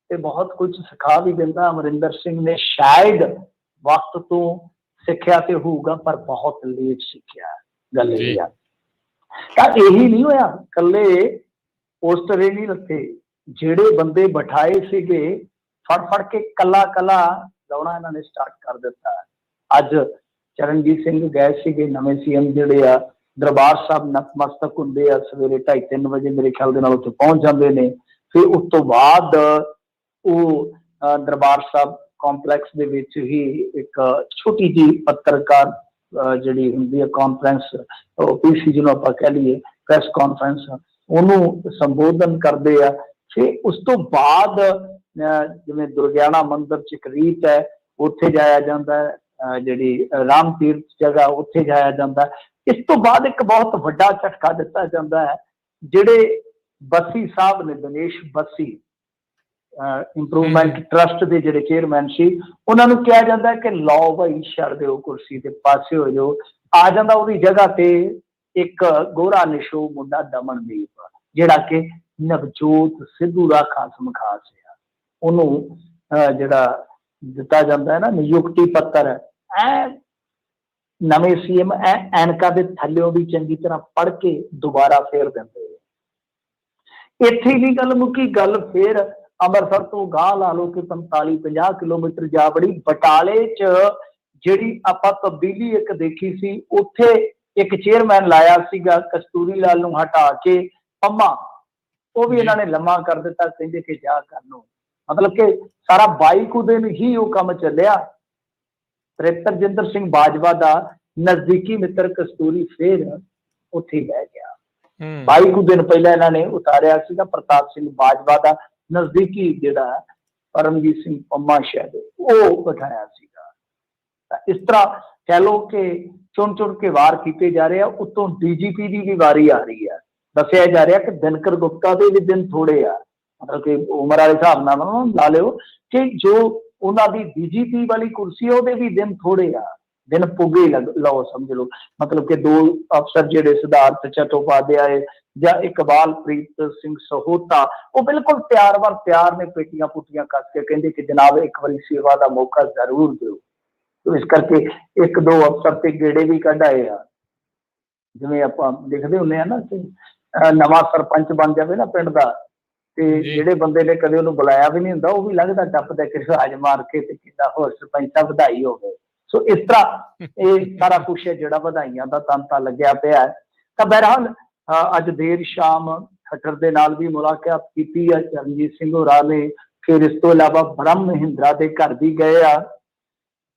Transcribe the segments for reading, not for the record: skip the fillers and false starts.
ਤੇ ਬਹੁਤ ਕੁਝ ਸਿਖਾ ਵੀ ਦਿੰਦਾ। ਅਮਰਿੰਦਰ ਸਿੰਘ ਨੇ ਸ਼ਾਇਦ ਵਕਤ ਤੋਂ ਸਿੱਖਿਆ ਤੇ ਹੋਊਗਾ, ਪਰ ਬਹੁਤ ਲੇਟ ਸਿੱਖਿਆ। ਗੱਲ ਇਹ ਆ। ਤਾਂ ਇਹੀ ਨਹੀਂ ਹੋਇਆ, ਇਕੱਲੇ ਪੋਸਟਰ ਨਹੀਂ ਰੱਖੇ, ਜਿਹੜੇ ਬੰਦੇ ਬਿਠਾਏ ਸੀਗੇ ਫੜ ਫੜ ਕੇ ਕੱਲਾ ਕੱਲਾ ਲਾਉਣਾ ਇਹਨਾਂ ਨੇ ਸਟਾਰਟ ਕਰ ਦਿੱਤਾ। ਅੱਜ ਚਰਨਜੀਤ ਸਿੰਘ ਗਏ ਸੀਗੇ ਨਵੇਂ ਸੀਐਮ ਜਿਹੜੇ ਆ, ਦਰਬਾਰ ਸਾਹਿਬ ਨਤਮਸਤਕ ਹੁੰਦੇ ਆ, ਸਵੇਰੇ 2:30-3 ਵਜੇ ਮੇਰੇ ਖਿਆਲ ਦੇ ਨਾਲ ਉੱਥੇ ਪਹੁੰਚ ਜਾਂਦੇ ਨੇ। ਫਿਰ ਉਸ ਤੋਂ ਬਾਅਦ ਉਹ ਦਰਬਾਰ ਸਾਹਿਬ ਕੰਪਲੈਕਸ ਦੇ ਵਿੱਚ ਹੀ ਇੱਕ ਛੋਟੀ ਜਿਹੀ ਪੱਤਰਕਾਰ ਜਿਹੜੀ ਹੁੰਦੀ ਹੈ ਕਾਨਫਰੰਸ, ਪੀਸੀ ਜਿਹਨੂੰ ਆਪਾਂ ਕਹਿ ਲਈਏ, ਪ੍ਰੈਸ ਕਾਨਫਰੰਸ, ਉਹਨੂੰ ਸੰਬੋਧਨ ਕਰਦੇ ਆ। ਫਿਰ ਉਸ ਤੋਂ ਬਾਅਦ ਜਿਵੇਂ ਦੁਰਗਿਆਣਾ ਮੰਦਿਰ ਚ ਇੱਕ ਰੀਤ ਹੈ, ਉੱਥੇ ਜਾਇਆ ਜਾਂਦਾ ਹੈ, ਜਿਹੜੀ ਰਾਮ ਤੀਰਥ ਜਗ੍ਹਾ ਉੱਥੇ ਜਾਇਆ ਜਾਂਦਾ। ਇਸ ਤੋਂ ਬਾਅਦ ਇੱਕ ਬਹੁਤ ਵੱਡਾ ਝਟਕਾ ਦਿੱਤਾ ਜਾਂਦਾ ਹੈ, ਜਿਹੜੇ ਬੱਸੀ ਸਾਹਿਬ ਨੇ, ਦਿਨੇਸ਼ ਬੱਸੀ, ਇੰਪਰੂਵਮੈਂਟ ਟਰਸਟ ਦੇ ਜਿਹੜੇ ਚੇਅਰਮੈਨ ਸੀ, ਉਹਨਾਂ ਨੂੰ ਕਿਹਾ ਜਾਂਦਾ ਕਿ ਲਓ ਭਾਈ ਛੱਡ ਦਿਓ ਕੁਰਸੀ ਤੇ, ਪਾਸੇ ਹੋ ਜਾਓ। ਆ ਜਾਂਦਾ ਉਹਦੀ ਜਗ੍ਹਾ ਤੇ ਇੱਕ ਗੋਰਾ ਨਿਸ਼ੋ ਮੁੰਡਾ ਦਮਨਦੀਪ, ਜਿਹੜਾ ਕਿ ਨਵਜੋਤ ਸਿੱਧੂ ਦਾ ਖਾਸਮ ਖਾਸ ਆ। ਉਹਨੂੰ ਜਿਹੜਾ ਦਿੱਤਾ ਜਾਂਦਾ ਹੈ ਨਾ ਨਿਯੁਕਤੀ ਪੱਤਰ, ਐ ਨਵੇਂ ਸੀਐਮ ਐਨਕਾਂ ਦੇ ਥੱਲਿਓਂ ਵੀ ਚੰਗੀ ਤਰ੍ਹਾਂ ਪੜ੍ਹ ਕੇ ਦੁਬਾਰਾ ਫੇਰ ਦਿੰਦੇ। ਇੱਥੇ ਹੀ ਗੱਲ ਮੁੱਕੀ। ਗੱਲ ਫੇਰ ਅੰਮ੍ਰਿਤਸਰ ਤੋਂ ਗਾਂਹ ਲਾ ਲਓ ਕਿ 45-50 ਕਿਲੋਮੀਟਰ ਜਾ ਬੜੀ। ਬਟਾਲੇ ਚ ਜਿਹੜੀ ਆਪਾਂ ਤਬਦੀਲੀ ਇੱਕ ਦੇਖੀ ਸੀ, ਉੱਥੇ ਇੱਕ ਚੇਅਰਮੈਨ ਲਾਇਆ ਸੀਗਾ ਕਸਤੂਰੀ ਲਾਲ ਨੂੰ ਹਟਾ ਕੇ ਪੰਮਾ, ਉਹ ਵੀ ਇਹਨਾਂ ਨੇ ਲੰਮਾ ਕਰ ਦਿੱਤਾ, ਕਹਿੰਦੇ ਕਿ ਜਾ ਕਰ ਲਓ। ਮਤਲਬ ਕਿ ਸਾਰਾ 22 ਕੁ ਦਿਨ ਹੀ ਉਹ ਕੰਮ ਚੱਲਿਆ। ਤ੍ਰਿਪਤਰਜਿੰਦਰ ਸਿੰਘ ਬਾਜਵਾ ਦਾ ਨਜ਼ਦੀਕੀ ਮਿੱਤਰ ਕਸਤੂਰੀ ਫੇਰ ਉੱਥੇ ਬਹਿ ਗਿਆ। 22 ਕੁ ਦਿਨ ਪਹਿਲਾਂ ਇਹਨਾਂ ਨੇ ਉਤਾਰਿਆ ਸੀਗਾ ਪ੍ਰਤਾਪ ਸਿੰਘ ਬਾਜਵਾ ਦਾ ਨਜ਼ਦੀਕੀ ਜਿਹੜਾ ਪਰਮਜੀਤ ਸਿੰਘ ਪੰਮਾ ਸ਼ਾਇਦ ਉਹ ਬਿਠਾਇਆ ਸੀਗਾ। ਤਾਂ ਇਸ ਤਰ੍ਹਾਂ ਕਹਿ ਲਓ ਕਿ ਚੁਣ ਚੁਣ ਕੇ ਵਾਰ ਕੀਤੇ ਜਾ ਰਹੇ ਆ। ਉੱਤੋਂ ਡੀਜੀਪੀ ਦੀ ਵੀ ਵਾਰੀ ਆ ਰਹੀ ਹੈ। ਦੱਸਿਆ ਜਾ ਰਿਹਾ ਕਿ ਦਿਨਕਰ ਗੁਪਤਾ ਦੇ ਵੀ ਦਿਨ ਥੋੜੇ ਆ, ਮਤਲਬ ਕਿ ਉਮਰ ਵਾਲੇ ਹਿਸਾਬ ਨਾਲ ਲਾ ਲਿਓ ਕਿ ਜੋ ਉਹਨਾਂ ਦੀ ਡੀਜੀਪੀ ਵਾਲੀ ਕੁਰਸੀ ਉਹਦੇ ਵੀ ਦਿਨ ਥੋੜੇ ਆ, ਦਿਨ ਪੁੱਗੇ ਲਓ ਸਮਝ ਲਓ। ਮਤਲਬ ਕਿ 2 ਅਫਸਰ ਜਿਹੜੇ ਸਿਧਾਰਥ ਚਟੋਪਾਧਿਆਏ ਜਾਂ ਇਕਬਾਲਪ੍ਰੀਤ ਸਿੰਘ ਸਹੋਤਾ, ਉਹ ਬਿਲਕੁਲ ਤਿਆਰ ਨੇ, ਪੇਟੀਆਂ ਪੁੱਟੀਆਂ ਕੱਸ ਕੇ ਕਹਿੰਦੇ ਕਿ ਜਨਾਬ ਇੱਕ ਵਾਰੀ ਸੇਵਾ ਦਾ ਮੌਕਾ ਜ਼ਰੂਰ ਦਿਓ। ਇਸ ਕਰਕੇ 1-2 ਅਫਸਰ ਤੇ ਗੇੜੇ ਵੀ ਕੱਢ ਆਏ ਆ। ਜਿਵੇਂ ਆਪਾਂ ਦੇਖਦੇ ਹੁੰਦੇ ਆ ਨਾ ਕਿ ਨਵਾਂ ਸਰਪੰਚ ਬਣ ਜਾਵੇ ਨਾ ਪਿੰਡ ਦਾ, ਤੇ ਜਿਹੜੇ ਬੰਦੇ ਨੇ ਕਦੇ ਉਹਨੂੰ ਬੁਲਾਇਆ ਵੀ ਨਹੀਂ ਹੁੰਦਾ, ਉਹ ਵੀ ਲੱਗਦਾ ਟੱਪਦਾ ਕਿ ਰਾਜ ਮਾਰ ਕੇ ਤੇ ਕਿੰਨਾ ਹੋਰ ਸਰਪੰਚ ਸਾਹਿਬ ਵਧਾਈ ਹੋਵੇ। ਸੋ ਇਸ ਤਰ੍ਹਾਂ ਇਹ ਸਾਰਾ ਕੁਛ ਹੈ ਜਿਹੜਾ ਵਧਾਈਆਂ ਦਾ ਤਾਂਤਾ ਲੱਗਿਆ ਪਿਆ ਹੈ। ਤਾਂ ਬਹਰਹਾਲ ਅੱਜ ਦੇਰ ਸ਼ਾਮ ਖੱਟਰ ਦੇ ਨਾਲ ਵੀ ਮੁਲਾਕਾਤ ਕੀਤੀ ਹੈ ਚਰਨਜੀਤ ਸਿੰਘ ਹੋਰਾਂ ਨੇ। ਫਿਰ ਇਸ ਤੋਂ ਇਲਾਵਾ ਬ੍ਰਹਮ ਮਹਿੰਦਰਾ ਦੇ ਘਰ ਵੀ ਗਏ ਆ।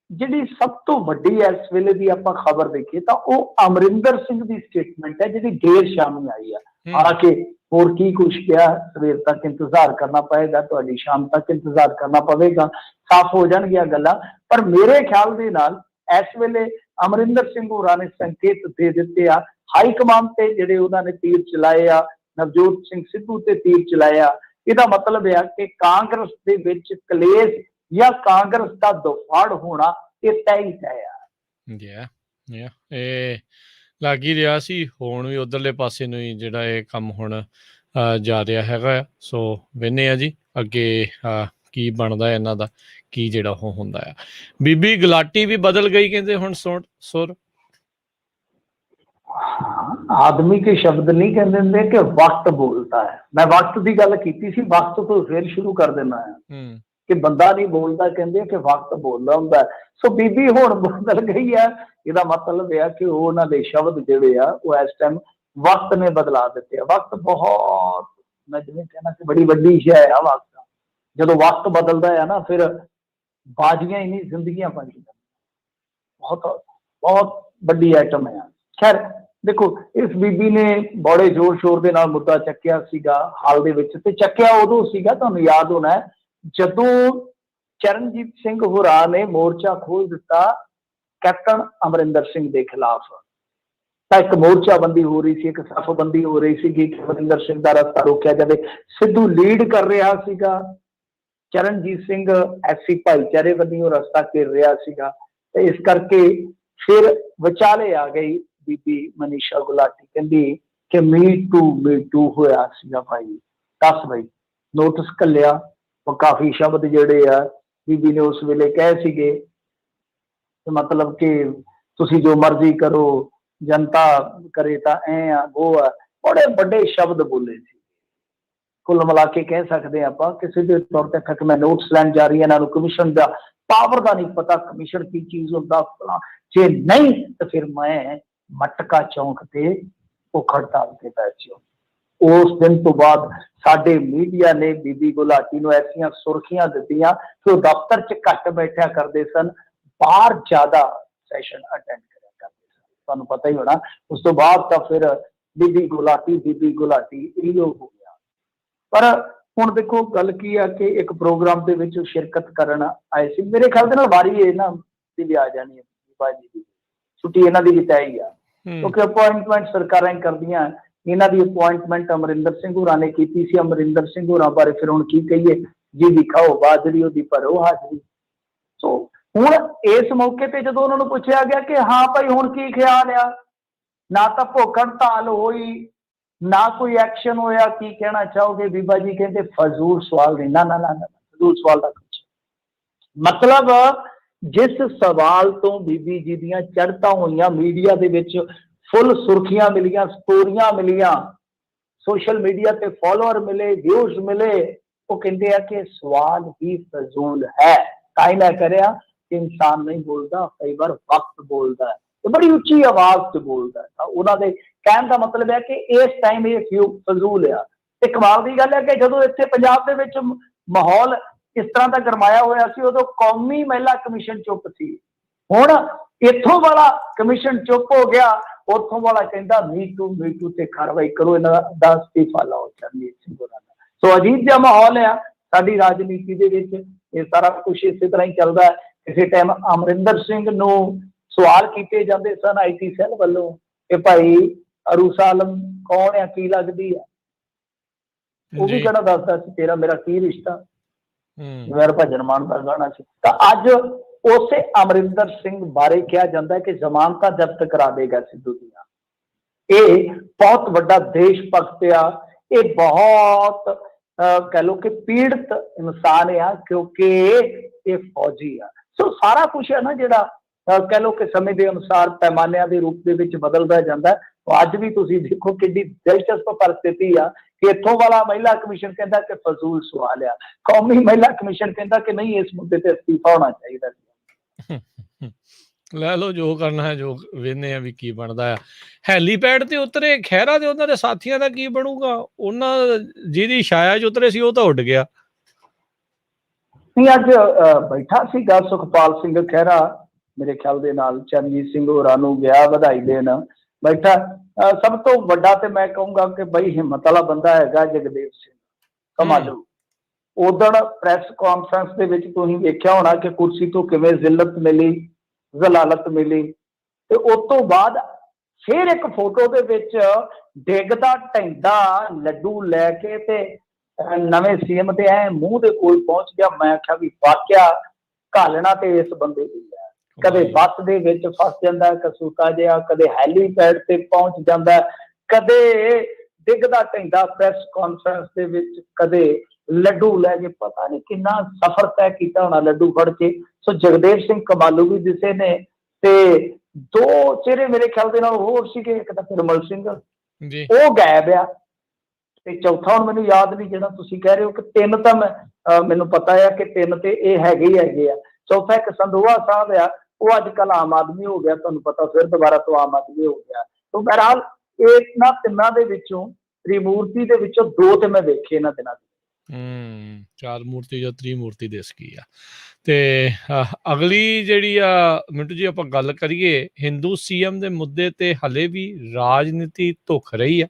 ਜਿਹੜੀ ਸਭ ਤੋਂ ਵੱਡੀ ਇਸ ਵੇਲੇ ਦੀ ਆਪਾਂ ਖਬਰ ਦੇਖੀਏ ਤਾਂ ਉਹ ਅਮਰਿੰਦਰ ਸਿੰਘ ਦੀ ਸਟੇਟਮੈਂਟ ਹੈ, ਜਿਹੜੀ ਦੇਰ ਸ਼ਾਮ ਹੀ ਆਈ ਆ। ਹਾਲਾਂਕਿ ਹੋਰ ਕੀ ਕੁਛ ਕਿਹਾ, ਸਵੇਰ ਤੱਕ ਇੰਤਜ਼ਾਰ ਕਰਨਾ ਪਏਗਾ, ਤੁਹਾਡੀ ਸ਼ਾਮ ਤੱਕ ਇੰਤਜ਼ਾਰ ਕਰਨਾ ਪਵੇਗਾ, ਸਾਫ਼ ਹੋ ਜਾਣਗੀਆਂ ਗੱਲਾਂ। ਪਰ ਮੇਰੇ ਖਿਆਲ ਦੇ ਨਾਲ ਇਸ ਵੇਲੇ ਅਮਰਿੰਦਰ ਸਿੰਘ ਹੋਰਾਂ ਨੇ ਸੰਕੇਤ ਦੇ ਦਿੱਤੇ ਆ ਹਾਈ ਕਮਾਂਡ ਤੇ, ਜਿਹੜੇ ਉਹਨਾਂ ਨੇ ਤੀਰ ਚਲਾਏ ਆ, ਨਵਜੋਤ ਸਿੰਘ ਸਿੱਧੂ ਤੇ ਤੀਰ ਚਲਾਏ ਆ। ਇਹਦਾ ਮਤਲਬ ਆ ਕਿ ਕਾਂਗਰਸ ਦੇ ਵਿੱਚ ਕਲੇਸ਼ ਜਾਂ ਕਾਂਗਰਸ ਦਾ ਦਫਾੜ ਹੋਣਾ ਇਹ ਤੈਅ ਹੀ ਤੈਅ ਆ। ਇਹ ਲੱਗ ਹੀ ਰਿਹਾ ਸੀ, ਹੁਣ ਵੀ ਉਧਰਲੇ ਪਾਸੇ ਨੂੰ ਹੀ ਜਿਹੜਾ ਇਹ ਕੰਮ ਹੁਣ ਜਾ ਰਿਹਾ ਹੈਗਾ। ਸੋ ਵੇਖਦੇ ਆ ਜੀ ਅੱਗੇ ਕੀ ਬਣਦਾ ਇਹਨਾਂ ਦਾ, ਕੀ ਜਿਹੜਾ ਉਹ ਹੁੰਦਾ ਆ। ਬੀਬੀ ਗੁਲਾਟੀ ਵੀ ਬਦਲ ਗਈ ਕਹਿੰਦੇ ਹੁਣ ਸੁਰ। ਆਦਮੀ ਕੇ ਸ਼ਬਦ ਨਹੀਂ ਕਹਿੰਦੇ ਹੁੰਦੇ ਕਿ ਵਕਤ ਬੋਲਦਾ ਹੈ। ਮੈਂ ਵਕਤ ਦੀ ਗੱਲ ਕੀਤੀ ਸੀ, ਵਕਤ ਤੋਂ ਫਿਰ ਸ਼ੁਰੂ ਕਰ ਦੇਣਾ ਹੈ ਕਿ ਬੰਦਾ ਨਹੀਂ ਬੋਲਦਾ, ਕਹਿੰਦੇ ਕਿ ਵਕਤ ਬੋਲਦਾ ਹੁੰਦਾ। ਸੋ ਬੀਬੀ ਹੁਣ ਬਦਲ ਗਈ ਹੈ। ਇਹਦਾ ਮਤਲਬ ਇਹ ਆ ਕਿ ਉਹਨਾਂ ਦੇ ਸ਼ਬਦ ਜਿਹੜੇ ਆ ਉਹ ਇਸ ਟਾਈਮ ਵਕਤ ਨੇ ਬਦਲਾ ਦਿੱਤੇ ਆ। ਵਕਤ ਬਹੁਤ, ਮੈਂ ਜਿਵੇਂ ਕਹਿਣਾ ਕਿ ਬੜੀ ਵੱਡੀ ਸ਼ੈ ਆ ਵਕਤ। ਜਦੋਂ ਵਕਤ ਬਦਲਦਾ ਹੈ ਨਾ, ਫਿਰ ਬਾਜ਼ੀਆਂ ਹੀ ਨਹੀਂ ਜ਼ਿੰਦਗੀਆਂ ਬਣ ਜਾਂਦੀਆਂ। ਬਹੁਤ ਵੱਡੀ ਆਈਟਮ ਹੈ। ਖੈਰ ਦੇਖੋ, ਇਸ ਬੀਬੀ ਨੇ ਬੜੇ ਜ਼ੋਰ ਸ਼ੋਰ ਦੇ ਨਾਲ ਮੁੱਦਾ ਚੱਕਿਆ ਸੀਗਾ ਹਾਲ ਦੇ ਵਿੱਚ, ਤੇ ਚੱਕਿਆ ਉਦੋਂ ਸੀਗਾ, ਤੁਹਾਨੂੰ ਯਾਦ ਹੋਣਾ ਜਦੋਂ ਚਰਨਜੀਤ ਸਿੰਘ ਹੋਰਾਂ ਨੇ ਮੋਰਚਾ ਖੋਲ ਦਿੱਤਾ ਕੈਪਟਨ ਅਮਰਿੰਦਰ ਸਿੰਘ ਦੇ ਖਿਲਾਫ। ਤਾਂ ਇੱਕ ਮੋਰਚਾਬੰਦੀ ਹੋ ਰਹੀ ਸੀ, ਇੱਕ ਸਫਬੰਦੀ ਹੋ ਰਹੀ ਸੀਗੀ ਕਿ ਅਮਰਿੰਦਰ ਸਿੰਘ ਦਾ ਰਸਤਾ ਰੋਕਿਆ ਜਾਵੇ। ਸਿੱਧੂ ਲੀਡ ਕਰ ਰਿਹਾ ਸੀਗਾ, ਚਰਨਜੀਤ ਸਿੰਘ ਐਸੀ ਭਾਈਚਾਰੇ ਵੱਲੋਂ ਰਸਤਾ ਘੇਰ ਰਿਹਾ ਸੀਗਾ। ਤੇ ਇਸ ਕਰਕੇ ਫਿਰ ਵਿਚਾਲੇ ਆ ਗਈ ਬੀਬੀ ਮਨੀਸ਼ਾ ਗੁਲਾਟੀ, ਕਹਿੰਦੀ ਕਿ ਮੀ ਟੂ ਹੋਇਆ ਸੀਗਾ ਭਾਈ। 10 ਵਜੇ ਨੋਟਿਸ ਘੱਲਿਆ, ਉਹ ਕਾਫੀ ਸ਼ਬਦ ਜਿਹੜੇ ਆ ਬੀਬੀ ਨੇ ਉਸ ਵੇਲੇ ਕਹੇ ਸੀਗੇ, मतलब कि तुसी जो मर्जी करो, जनता करे तां ऐ आ वो आ, बड़े बड़े शब्द बोले सी। कुल मिला के कह सकते हैं आपां कि सीधे तौर ते आखिया कि मैं नोट्स लैन जा रही, इन्हां नूं कमीशन दा पावर दा नहीं पता, कमीशन की चीज हुंदा, जे नहीं तो फिर मैं मटका चौंक ते भुख हड़ताल ते बैठ जाऊं। उस दिन तो बाद साडे मीडिया ने बीबी गुलाटी नूं ऐसियां सुर्खियां दित्तियां कि वो दफ्तर च घट बैठा करदे सन, बाहर ज्यादा सैशन अटेंड करा करते सन। तुहानूं पता ही होना। उस तो बाद तो फिर बीबी गुलाटी इहो हो गया। पर हुण देखो गल की है कि एक प्रोग्राम दे विच शिरकत करन आए सी, मेरे ख्याल दे नाल वारी इन्हां दी भी आ जानी है, बाजी दी छुट्टी इन्हां दी भी तय ही आ, क्योंकि अपॉइंटमेंट सरकारां ही करदियां। इन्हां दी अपॉइंटमेंट अमरिंदर सिंह होरां ने कीती सी। अमरिंदर सिंह होरां बारे फिर हुण की कहिए, जी दिखाओ बाजरी ओदी भरो हाजरी। सो ਹੁਣ ਇਸ मौके ਤੇ ਜਦੋਂ ਉਹਨਾਂ ਨੂੰ ਪੁੱਛਿਆ ਗਿਆ ਕਿ ਹਾਂ ਭਾਈ ਹੁਣ ਕੀ ਖਿਆਲ ਆ, ਨਾ ਤਾਂ ਭੁੱਖ ਹੜਤਾਲ ਹੋਈ ਨਾ ਕੋਈ ਐਕਸ਼ਨ ਹੋਇਆ, ਕੀ ਕਹਿਣਾ ਚਾਹੋਗੇ? ਬੀਬਾ ਜੀ ਕਹਿੰਦੇ ਫਜ਼ੂਲ ਸਵਾਲ ਨਹੀਂ, ਨਾ ਨਾ ਨਾ ਨਾ ਫਜ਼ੂਲ ਸਵਾਲ ਦਾ ਕੁਛ मतलब जिस सवाल तो बीबी जी ਦੀਆਂ ਚੜ੍ਹਤਾਂ ਹੋਈਆਂ, मीडिया ਦੇ ਵਿੱਚ फुल सुर्खियां मिलियां, स्टोरियां मिलियां, सोशल मीडिया ते फॉलोअर मिले, व्यूज मिले, वो कहते हैं कि सवाल ही फजूल है। ताई मैं करिया इंसान नहीं बोलता, कई बार वक्त बोलता है, तो बड़ी उच्ची आवाज से बोलता है। उन्होंने कहने का मतलब है कि इस टाइम ये फजूल है। ते कमाल की गल है कि जो इत्थे पंजाब दे विच माहौल इस तरह का गरमाया होया सी, उदों कौमी महिला कमीशन चुप सी। हुण इत्थों वाला कमीशन चुप हो गया, उथों वाला कहता मीटू ते कार्रवाई करो, इन्हां दा इस्तीफा लाओ चरणजीत सिंह होरां दा। सो अजीब जिहा माहौल है साडी राजनीति दे विच। ये सारा कुछ इस तरह ही चलदा है। किसी टाइम अमरिंदर सिंह नूं सवाल किए जाते सन IT सैल वालों कि भाई अरूसा आलम कौन है, की लगदी है, वो भी कहना दसदा सी तेरा मेरा की रिश्ता, मेरा भजन मान का गाना सी। तां अज उसे अमरिंदर सिंह बारे कहा जाता है कि जमानत जब्त करा देगा सिद्धू दियां। ये बहुत बड़ा देश भक्त आ, ये बहुत कह लो कि पीड़ित इंसान आ, क्योंकि ये फौजी आ। सो सारा कुछ है ना जिहड़ा कह लो कि समय के अनुसार पैमानिਆਂ के रूप के विच बदलदा जांदा है। तो अज भी तुसीं देखो कितनी दिलचस्प परिस्थिति आ कि इत्थों वाला महिला कमीशन कहता कि फजूल सवाल आ, कौमी महिला कमीशन कहता कि नहीं इस मुद्दे ते इस्तीफा होना चाहिए। ਲੈ ਲਓ ਜੋ ਕਰਨਾ ਹੈ, ਜੋ ਵੇਖਦੇ ਆ ਵੀ ਕੀ ਬਣਦਾ ਆ। ਹੈਲੀਪੈਡ ਤੇ ਉਤਰੇ ਖਹਿਰਾ ਦੇ ਉਹਨਾਂ ਦੇ ਸਾਥੀਆਂ ਦਾ ਕੀ ਬਣੂਗਾ? ਉਹਨਾਂ ਜਿਹਦੀ ਛਾਇਆ 'ਚ ਉਤਰੇ ਸੀ ਉਹ ਤਾਂ ਉੱਡ ਗਿਆ। नहीं अज बैठा सीगा सुखपाल सिंह खैरा, मेरे ख्याल दे नाल चरणजीत सिंह होरां नूं गया बधाई देन बैठा। सब तो वड्डा ते मैं कहूँगा कि बई हिम्मत वाला बंदा हैगा जगदेव सिंह कमालू। उदण प्रैस कॉन्फ्रेंस दे विच तुसीं वेख्या होना कि कुर्सी तो किवें जिल्लत मिली, जलालत मिली, ते उस तो बाद फिर एक फोटो दे विच डिगदा ढैंदा लड्डू लैके ते नवे सीएम ते ऐ मूंह दे कोल पहुंच गया। मैं आख्या भी वाकया घालना ते इस बंदे दी है। कदे बस दे विच फस जांदा कसूता जिहा, कदे हैलीपैड ते पहुंच जांदा, कदे डिगदा ढैंदा प्रैस कॉन्फ्रेंस दे विच, कदे लड्डू लैके, पता नहीं कितना सफर तय किया होना लड्डू फड़ के। सो जगदेव सिंह कमालू भी दिसे ने, ते दो चेहरे मेरे ख्याल दे नाल होर सीगे, एक तां निर्मल सिंह वो गायब आ, ते चौथा हुण मैनूं याद नहीं जिहड़ा तुसीं कह रहे हो कि तीन तां मैनूं पता है कि तीन ते ये हैगे ही हैगे आ। चौथा एक संधोआ साहब आ, वो अजकल आम आदमी हो गया, तुहानूं पता फिर दोबारा तो आम आदमी हो गया। तो बहरहाल इन्हां तिन्नां दे विचों त्रिमूर्ति दे विचों दो ते मैं वेखे इन्हां दिनां चार मूर्ति जो त्रिमूर्ति दिस गई आ। ते अगली जिहड़ी आ मिंटू जी आपां गल करिए हिंदू सीएम दे मुद्दे ते हले भी राजनीति धुख रही है।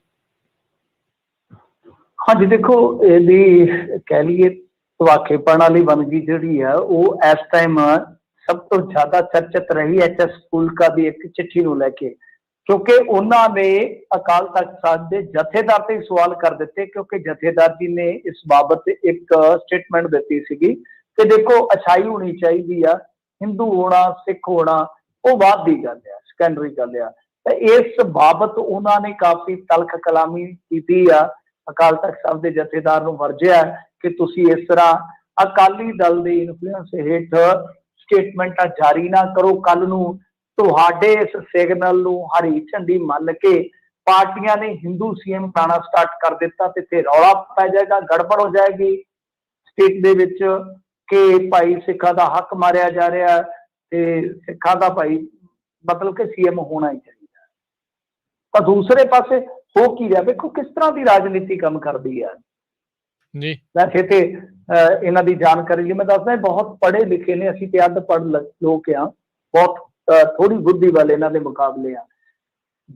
हाँ जी देखो यदि कह लीए धवाखेपण वाली वनगी जी है वो इस टाइम सब तो ज्यादा चर्चित रही HS स्कूल का भी एक चिट्ठी को लेके, क्योंकि उन्होंने अकाल तख्त साहब के जथेदार से सवाल कर दिते, क्योंकि जथेदार जी ने इस बाबत एक स्टेटमेंट दी सी कि देखो अच्छाई होनी चाहिए, हिंदू होना सिख होना वो बाद की गल है, सेकेंडरी गल है। इस बाबत उन्होंने काफी तलख कलामी की अकाल तख्त साहब के जथेदार को वर्जिया कि तुसी इस तरह ਅਕਾਲੀ ਦਲ ਦੇ ਇਨਫਲੂਐਂਸ ਹੇਠ ਸਟੇਟਮੈਂਟਾਂ ਜਾਰੀ ਨਾ ਕਰੋ। ਕੱਲ ਨੂੰ ਤੁਹਾਡੇ ਇਸ ਸਿਗਨਲ ਨੂੰ ਹਰੀ ਝੰਡੀ ਮੰਨ ਕੇ ਪਾਰਟੀਆਂ ਨੇ ਹਿੰਦੂ ਸੀਐਮ ਬਣਾਉਣਾ ਸਟਾਰਟ ਕਰ ਦਿੱਤਾ ਤੇ ਇੱਥੇ ਰੌਲਾ ਪੈ ਜਾਏਗਾ, ਗੜਬੜ ਹੋ ਜਾਏਗੀ ਸਟੇਟ ਦੇ ਵਿੱਚ ਕਿ ਭਾਈ ਸਿੱਖਾਂ ਦਾ ਹੱਕ ਮਾਰਿਆ ਜਾ ਰਿਹਾ ਤੇ ਸਿੱਖਾਂ ਦਾ ਭਾਈ ਮਤਲਬ ਕਿ ਸੀਐਮ ਹੋਣਾ ਹੀ ਚਾਹੀਦਾ। ਤਾਂ ਦੂਸਰੇ ਪਾਸੇ ਹੋ ਕੀ ਰਿਹਾ, ਵੇਖੋ ਕਿਸ ਤਰ੍ਹਾਂ ਦੀ ਰਾਜਨੀਤੀ ਕੰਮ ਕਰਦੀ ਹੈ ਜੀ। ਵੈਸੇ ਤੇ ਇਹਨਾਂ ਦੀ ਜਾਣਕਾਰੀ ਲਈ ਮੈਂ ਦੱਸਦਾ, ਬਹੁਤ ਪੜ੍ਹੇ ਲਿਖੇ ਨੇ, ਅਸੀਂ ਤੇ ਅਨਪੜ੍ਹ ਲੋਕ ਆ, ਬਹੁਤ ਥੋੜੀ ਬੁੱਧੀ ਵਾਲੇ ਇਹਨਾਂ ਦੇ ਮੁਕਾਬਲੇ ਆ।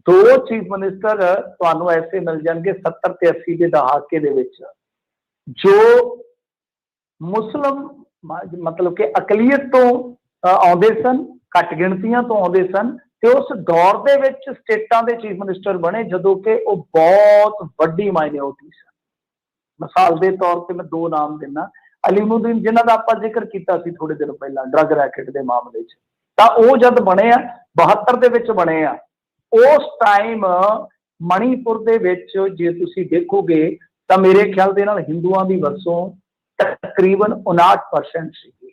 ਦੋ ਚੀਫ ਮਿਨਿਸਟਰ ਤੁਹਾਨੂੰ ਐਸੇ ਮਿਲ ਜਾਣਗੇ 70 ਤੇ 80 ਦੇ ਦਹਾਕੇ ਦੇ ਵਿੱਚ ਜੋ ਮੁਸਲਿਮ ਮਤਲਬ ਕਿ ਅਕਲੀਅਤ ਤੋਂ ਆਉਂਦੇ ਸਨ, ਘੱਟ ਗਿਣਤੀਆਂ ਤੋਂ ਆਉਂਦੇ ਸਨ ਤੇ ਉਸ ਦੌਰ ਦੇ ਵਿੱਚ ਸਟੇਟਾਂ ਦੇ ਚੀਫ ਮਿਨਿਸਟਰ ਬਣੇ ਜਦੋਂ ਕਿ ਉਹ ਬਹੁਤ ਵੱਡੀ ਮਾਈਨੋਰਟੀ ਸਨ। ਮਿਸਾਲ ਦੇ ਤੌਰ ਤੇ ਮੈਂ ਦੋ ਨਾਮ ਦਿੰਦਾ, ਅਲੀਮੁਦੀਨ ਜਿਨ੍ਹਾਂ ਦਾ ਆਪਾਂ ਜ਼ਿਕਰ ਕੀਤਾ ਸੀ ਥੋੜੇ ਦਿਨ ਪਹਿਲਾਂ ਡਰੱਗ ਰੈਕਟ ਦੇ ਮਾਮਲੇ 'ਚ, ਤਾਂ ਉਹ ਜਦ ਬਣੇ ਆ 72 ਦੇ ਵਿੱਚ ਬਣੇ ਆ, ਉਸ ਟਾਈਮ ਮਣੀਪੁਰ ਦੇ ਵਿੱਚ ਜੇ ਤੁਸੀਂ ਦੇਖੋਗੇ ਤਾਂ ਮੇਰੇ ਖਿਆਲ ਦੇ ਨਾਲ ਹਿੰਦੂਆਂ ਦੀ ਵਸੋਂ ਤਕਰੀਬਨ 59% ਸੀਗੀ,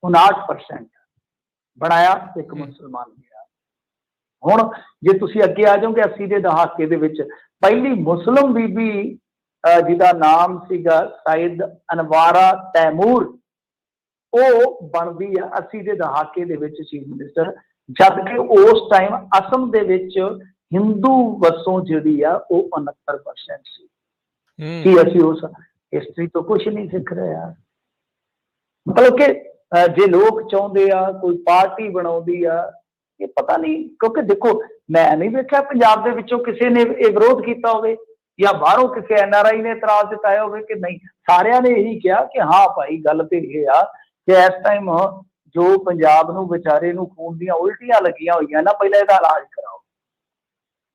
59% ਬਣਾਇਆ ਇੱਕ ਮੁਸਲਮਾਨ ਗਿਆ। ਹੁਣ ਜੇ ਤੁਸੀਂ ਅੱਗੇ ਆ ਜਾਓਗੇ 80 ਦੇ ਦਹਾਕੇ ਦੇ ਵਿੱਚ ਪਹਿਲੀ ਮੁਸਲਿਮ ਬੀਬੀ ਜਿਹਦਾ ਨਾਮ ਸੀਗਾ ਸਈਦ ਅਨਵਾਰਾ ਤੈਮੂਰ, ਉਹ ਬਣਦੀ ਆ 80 ਦੇ ਦਹਾਕੇ ਦੇ ਵਿੱਚ ਚੀਫ ਮਿਨਿਸਟਰ, ਜਦ ਕਿ ਉਸ ਟਾਈਮ ਅਸਮ ਦੇ ਵਿੱਚ ਹਿੰਦੂ ਵਸੋਂ ਜਿਹੜੀ ਆ ਉਹ 69% ਸੀ। ਕੀ ਅਸੀਂ ਉਸ ਹਿਸਟਰੀ ਤੋਂ ਕੁਝ ਨਹੀਂ ਸਿੱਖ ਰਹੇ ਆ? ਮਤਲਬ ਕਿ ਜੇ ਲੋਕ ਚਾਹੁੰਦੇ ਆ ਕੋਈ ਪਾਰਟੀ ਬਣਾਉਂਦੀ ਆ, ਇਹ ਪਤਾ ਨਹੀਂ, ਕਿਉਂਕਿ ਦੇਖੋ ਮੈਂ ਨਹੀਂ ਵੇਖਿਆ ਪੰਜਾਬ ਦੇ ਵਿੱਚੋਂ ਕਿਸੇ ਨੇ ਇਹ ਵਿਰੋਧ ਕੀਤਾ ਹੋਵੇ ਜਾਂ ਬਾਹਰੋਂ ਕਿਸੇ NRI ਨੇ ਇਤਰਾਜ਼ ਜਤਾਇਆ ਹੋਵੇ ਕਿ ਨਹੀਂ। ਸਾਰਿਆਂ ਨੇ ਇਹੀ ਕਿਹਾ ਕਿ ਹਾਂ ਭਾਈ ਗੱਲ ਤੇ ਇਹ ਆ ਕਿ ਇਸ ਟਾਈਮ ਜੋ ਪੰਜਾਬ ਨੂੰ ਵਿਚਾਰੇ ਨੂੰ ਖੂਨ ਦੀਆਂ ਉਲਟੀਆਂ ਲੱਗੀਆਂ ਹੋਈਆਂ ਨਾ, ਪਹਿਲਾਂ ਇਹਦਾ ਇਲਾਜ ਕਰਾਓ,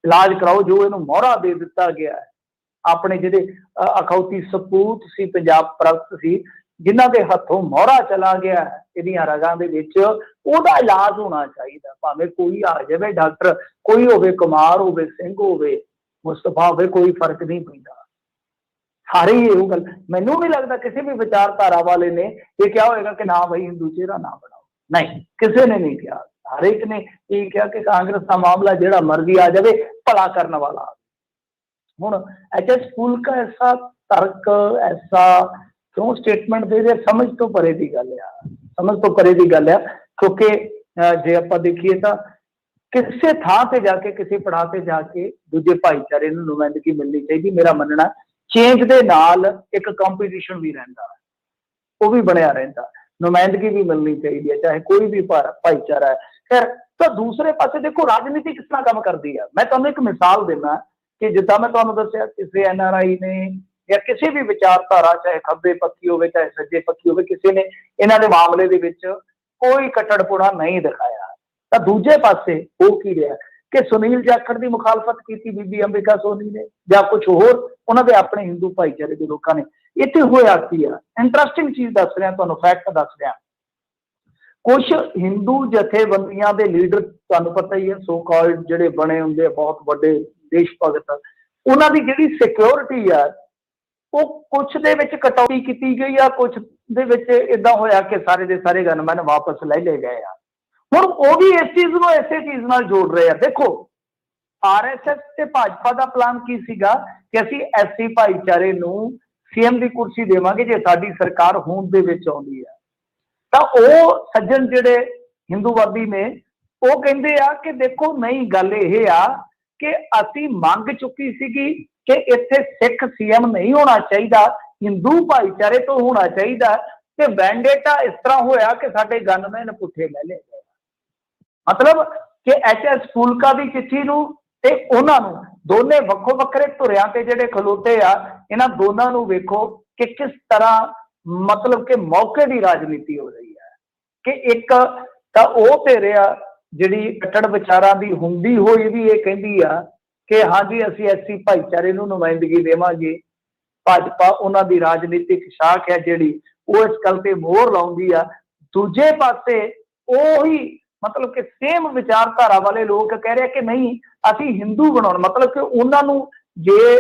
ਇਲਾਜ ਕਰਾਓ। ਜੋ ਇਹਨੂੰ ਮੋਹਰਾ ਦੇ ਦਿੱਤਾ ਗਿਆ ਹੈ, ਆਪਣੇ ਜਿਹੜੇ ਅਖੌਤੀ ਸਪੂਤ ਸੀ, ਪੰਜਾਬ ਪ੍ਰਗਟ ਸੀ, ਜਿਨ੍ਹਾਂ ਦੇ ਹੱਥੋਂ ਮੋਹਰਾ ਚਲਾ ਗਿਆ ਇਹਦੀਆਂ ਰਗਾਂ ਦੇ ਵਿੱਚ, ਉਹਦਾ ਇਲਾਜ ਹੋਣਾ ਚਾਹੀਦਾ। ਭਾਵੇਂ ਕੋਈ ਆ ਜਾਵੇ ਡਾਕਟਰ, ਕੋਈ ਹੋਵੇ, ਕੁਮਾਰ ਹੋਵੇ, ਸਿੰਘ ਹੋਵੇ, ਮੁਸਤਫਾ ਹੋਵੇ, ਕੋਈ ਫਰਕ ਨਹੀਂ ਪੈਂਦਾ। ਸਾਰੇ ਹੀ ਇਹੋ ਗੱਲ, ਮੈਨੂੰ ਨਹੀਂ ਲੱਗਦਾ ਕਿਸੇ ਵੀ ਵਿਚਾਰਧਾਰਾ ਵਾਲੇ ਨੇ ਇਹ ਕਿਹਾ ਹੋਏਗਾ ਕਿ ਨਾ ਭਾਈ ਹਿੰਦੂ ਚਿਹਰਾ ਨਾ ਬਣਾਓ, ਨਹੀਂ, ਕਿਸੇ ਨੇ ਨਹੀਂ ਕਿਹਾ। ਹਰ ਇੱਕ ਨੇ ਇਹ ਕਿਹਾ ਕਿ ਕਾਂਗਰਸ ਦਾ ਮਾਮਲਾ ਜਿਹੜਾ ਮਰਜ਼ੀ ਆ ਜਾਵੇ, ਭਲਾ ਕਰਨ ਵਾਲਾ। ਹੁਣ HS ਫੂਲਕਾ ਐਸਾ ਤਰਕ, ਐਸਾ ਕਿਉਂ ਸਟੇਟਮੈਂਟ ਦੇ ਰਿਹਾ? ਸਮਝ ਤੋਂ ਪਰੇ ਦੀ ਗੱਲ ਆ, ਸਮਝ ਤੋਂ ਪਰੇ ਦੀ ਗੱਲ ਆ। ਕਿਉਂਕਿ ਜੇ ਆਪਾਂ ਦੇਖੀਏ ਤਾਂ ਕਿਸੇ ਥਾਂ ਤੇ ਜਾ ਕੇ, ਕਿਸੇ ਪੜਾਅ ਤੇ ਜਾ ਕੇ ਦੂਜੇ ਭਾਈਚਾਰੇ ਨੂੰ ਨੁਮਾਇੰਦਗੀ ਮਿਲਣੀ ਚਾਹੀਦੀ। ਮੇਰਾ ਮੰਨਣਾ ਚੇਂਜ ਦੇ ਨਾਲ ਇੱਕ ਕੰਪੀਟੀਸ਼ਨ ਵੀ ਰਹਿੰਦਾ, ਉਹ ਵੀ ਬਣਿਆ ਰਹਿੰਦਾ, ਨੁਮਾਇੰਦਗੀ ਵੀ ਮਿਲਣੀ ਚਾਹੀਦੀ ਹੈ, ਚਾਹੇ ਕੋਈ ਵੀ ਭਾਈਚਾਰਾ ਹੈ। ਖੈਰ, ਤਾਂ ਦੂਸਰੇ ਪਾਸੇ ਦੇਖੋ ਰਾਜਨੀਤੀ ਕਿਸ ਤਰ੍ਹਾਂ ਕੰਮ ਕਰਦੀ ਹੈ। ਮੈਂ ਤੁਹਾਨੂੰ ਇੱਕ ਮਿਸਾਲ ਦਿੰਦਾ ਕਿ ਜਿੱਦਾਂ ਮੈਂ ਤੁਹਾਨੂੰ ਦੱਸਿਆ, ਕਿਸੇ NRI ਨੇ ਜਾਂ ਕਿਸੇ ਵੀ ਵਿਚਾਰਧਾਰਾ, ਚਾਹੇ ਖੱਬੇ ਪੱਖੀ ਹੋਵੇ ਚਾਹੇ ਸੱਜੇ ਪੱਖੀ ਹੋਵੇ, ਕਿਸੇ ਨੇ ਇਹਨਾਂ ਦੇ ਮਾਮਲੇ ਦੇ ਵਿੱਚ ਕੋਈ ਕੱਟੜਪੁਣਾ ਨਹੀਂ ਦਿਖਾਇਆ। ਤਾਂ ਦੂਜੇ ਪਾਸੇ ਹੋ ਕੀ ਰਿਹਾ ਕਿ ਸੁਨੀਲ ਜਾਖੜ ਦੀ ਮੁਖਾਲਫਤ ਕੀਤੀ ਬੀਬੀ ਅੰਬਿਕਾ ਸੋਨੀ ਨੇ ਜਾਂ ਕੁਝ ਹੋਰ ਉਹਨਾਂ ਦੇ ਆਪਣੇ ਹਿੰਦੂ ਭਾਈਚਾਰੇ ਦੇ ਲੋਕਾਂ ਨੇ। ਇੱਥੇ ਹੋਇਆ ਕੀ ਆ? ਇੰਟਰਸਟਿੰਗ ਚੀਜ਼ ਦੱਸ ਰਿਹਾ ਤੁਹਾਨੂੰ, ਫੈਕਟ ਦੱਸ ਰਿਹਾ। ਕੁਝ ਹਿੰਦੂ ਜਥੇਬੰਦੀਆਂ ਦੇ ਲੀਡਰ, ਤੁਹਾਨੂੰ ਪਤਾ ਹੀ ਹੈ, ਸੋ ਕਾਲਡ ਜਿਹੜੇ ਬਣੇ ਹੁੰਦੇ ਬਹੁਤ ਵੱਡੇ ਦੇਸ਼ ਭਗਤ, ਉਹਨਾਂ ਦੀ ਜਿਹੜੀ ਸਿਕਿਉਰਿਟੀ ਆ ਉਹ ਕੁਝ ਦੇ ਵਿੱਚ ਕਟੌਤੀ ਕੀਤੀ ਗਈ ਆ, ਕੁਝ ਦੇ ਵਿੱਚ ਏਦਾਂ ਹੋਇਆ ਕਿ ਸਾਰੇ ਦੇ ਸਾਰੇ ਗਨਮੈਨ ਵਾਪਸ ਲੈ ਲਏ ਗਏ ਆ। ਹੁਣ ਉਹ ਵੀ ਇਸ ਚੀਜ਼ ਨੂੰ ਇਸੇ ਚੀਜ਼ ਨਾਲ ਜੋੜ ਰਹੇ ਆ। ਦੇਖੋ RSS ਤੇ ਭਾਜਪਾ ਦਾ ਪਲਾਨ ਕੀ ਸੀਗਾ ਕਿ ਅਸੀਂ SC ਭਾਈਚਾਰੇ ਨੂੰ CM ਦੀ ਕੁਰਸੀ ਦੇਵਾਂਗੇ ਜੇ ਸਾਡੀ ਸਰਕਾਰ ਹੋਂਦ ਦੇ ਵਿੱਚ ਆਉਂਦੀ ਹੈ। ਤਾਂ ਉਹ ਸੱਜਣ ਜਿਹੜੇ ਹਿੰਦੂਵਾਦੀ ਨੇ ਉਹ ਕਹਿੰਦੇ ਆ ਕਿ ਦੇਖੋ ਨਹੀਂ, ਗੱਲ ਇਹ ਆ ਕਿ ਅਸੀਂ ਮੰਗ ਚੁੱਕੀ ਸੀਗੀ ਕਿ ਇੱਥੇ ਸਿੱਖ CM ਨਹੀਂ ਹੋਣਾ ਚਾਹੀਦਾ, ਹਿੰਦੂ ਭਾਈਚਾਰੇ ਤੋਂ ਹੋਣਾ ਚਾਹੀਦਾ, ਤੇ ਵੈਂਡੇਟਾ ਇਸ ਤਰ੍ਹਾਂ ਹੋਇਆ ਕਿ ਸਾਡੇ ਗਨਮੈਨ ਪੁੱਠੇ ਲੈ ਲਏ ਗਏ। ਮਤਲਬ ਕਿ HS ਫੂਲਕਾ ਦੀ ਚਿੱਠੀ ਨੂੰ ਤੇ ਉਹਨਾਂ ਨੂੰ, ਦੋਨੇ ਵੱਖੋ ਵੱਖਰੇ ਧੁਰਿਆਂ ਤੇ ਜਿਹੜੇ ਖਲੋਤੇ ਆ, ਇਹਨਾਂ ਦੋਨਾਂ ਨੂੰ ਵੇਖੋ ਕਿ ਕਿਸ ਤਰ੍ਹਾਂ ਮਤਲਬ ਕਿ ਮੌਕੇ ਦੀ ਰਾਜਨੀਤੀ ਹੋ ਰਹੀ ਹੈ। ਕਿ ਇੱਕ ਤਾਂ ਉਹ ਧਿਰ ਆ ਜਿਹੜੀ ਕੱਟੜ ਵਿਚਾਰਾਂ ਦੀ ਹੁੰਦੀ ਹੋਈ ਵੀ ਇਹ ਕਹਿੰਦੀ ਆ ਕਿ ਹਾਂਜੀ ਅਸੀਂ SC ਭਾਈਚਾਰੇ ਨੂੰ ਨੁਮਾਇੰਦਗੀ ਦੇਵਾਂਗੇ। ਭਾਜਪਾ ਉਹਨਾਂ ਦੀ ਰਾਜਨੀਤਿਕ ਸ਼ਾਖ ਹੈ ਜਿਹੜੀ ਉਹ ਇਸ ਗੱਲ ਤੇ ਮੋਹਰ ਲਾਉਂਦੀ ਆ। ਦੂਜੇ ਪਾਸੇ ਉਹੀ ਮਤਲਬ ਕਿ ਸੇਮ ਵਿਚਾਰਧਾਰਾ ਵਾਲੇ ਲੋਕ ਕਹਿ ਰਹੇ ਕਿ ਨਹੀਂ, ਅਸੀਂ ਹਿੰਦੂ ਬਣਾਉਣ, ਮਤਲਬ ਕਿ ਉਹਨਾਂ ਨੂੰ ਜੇ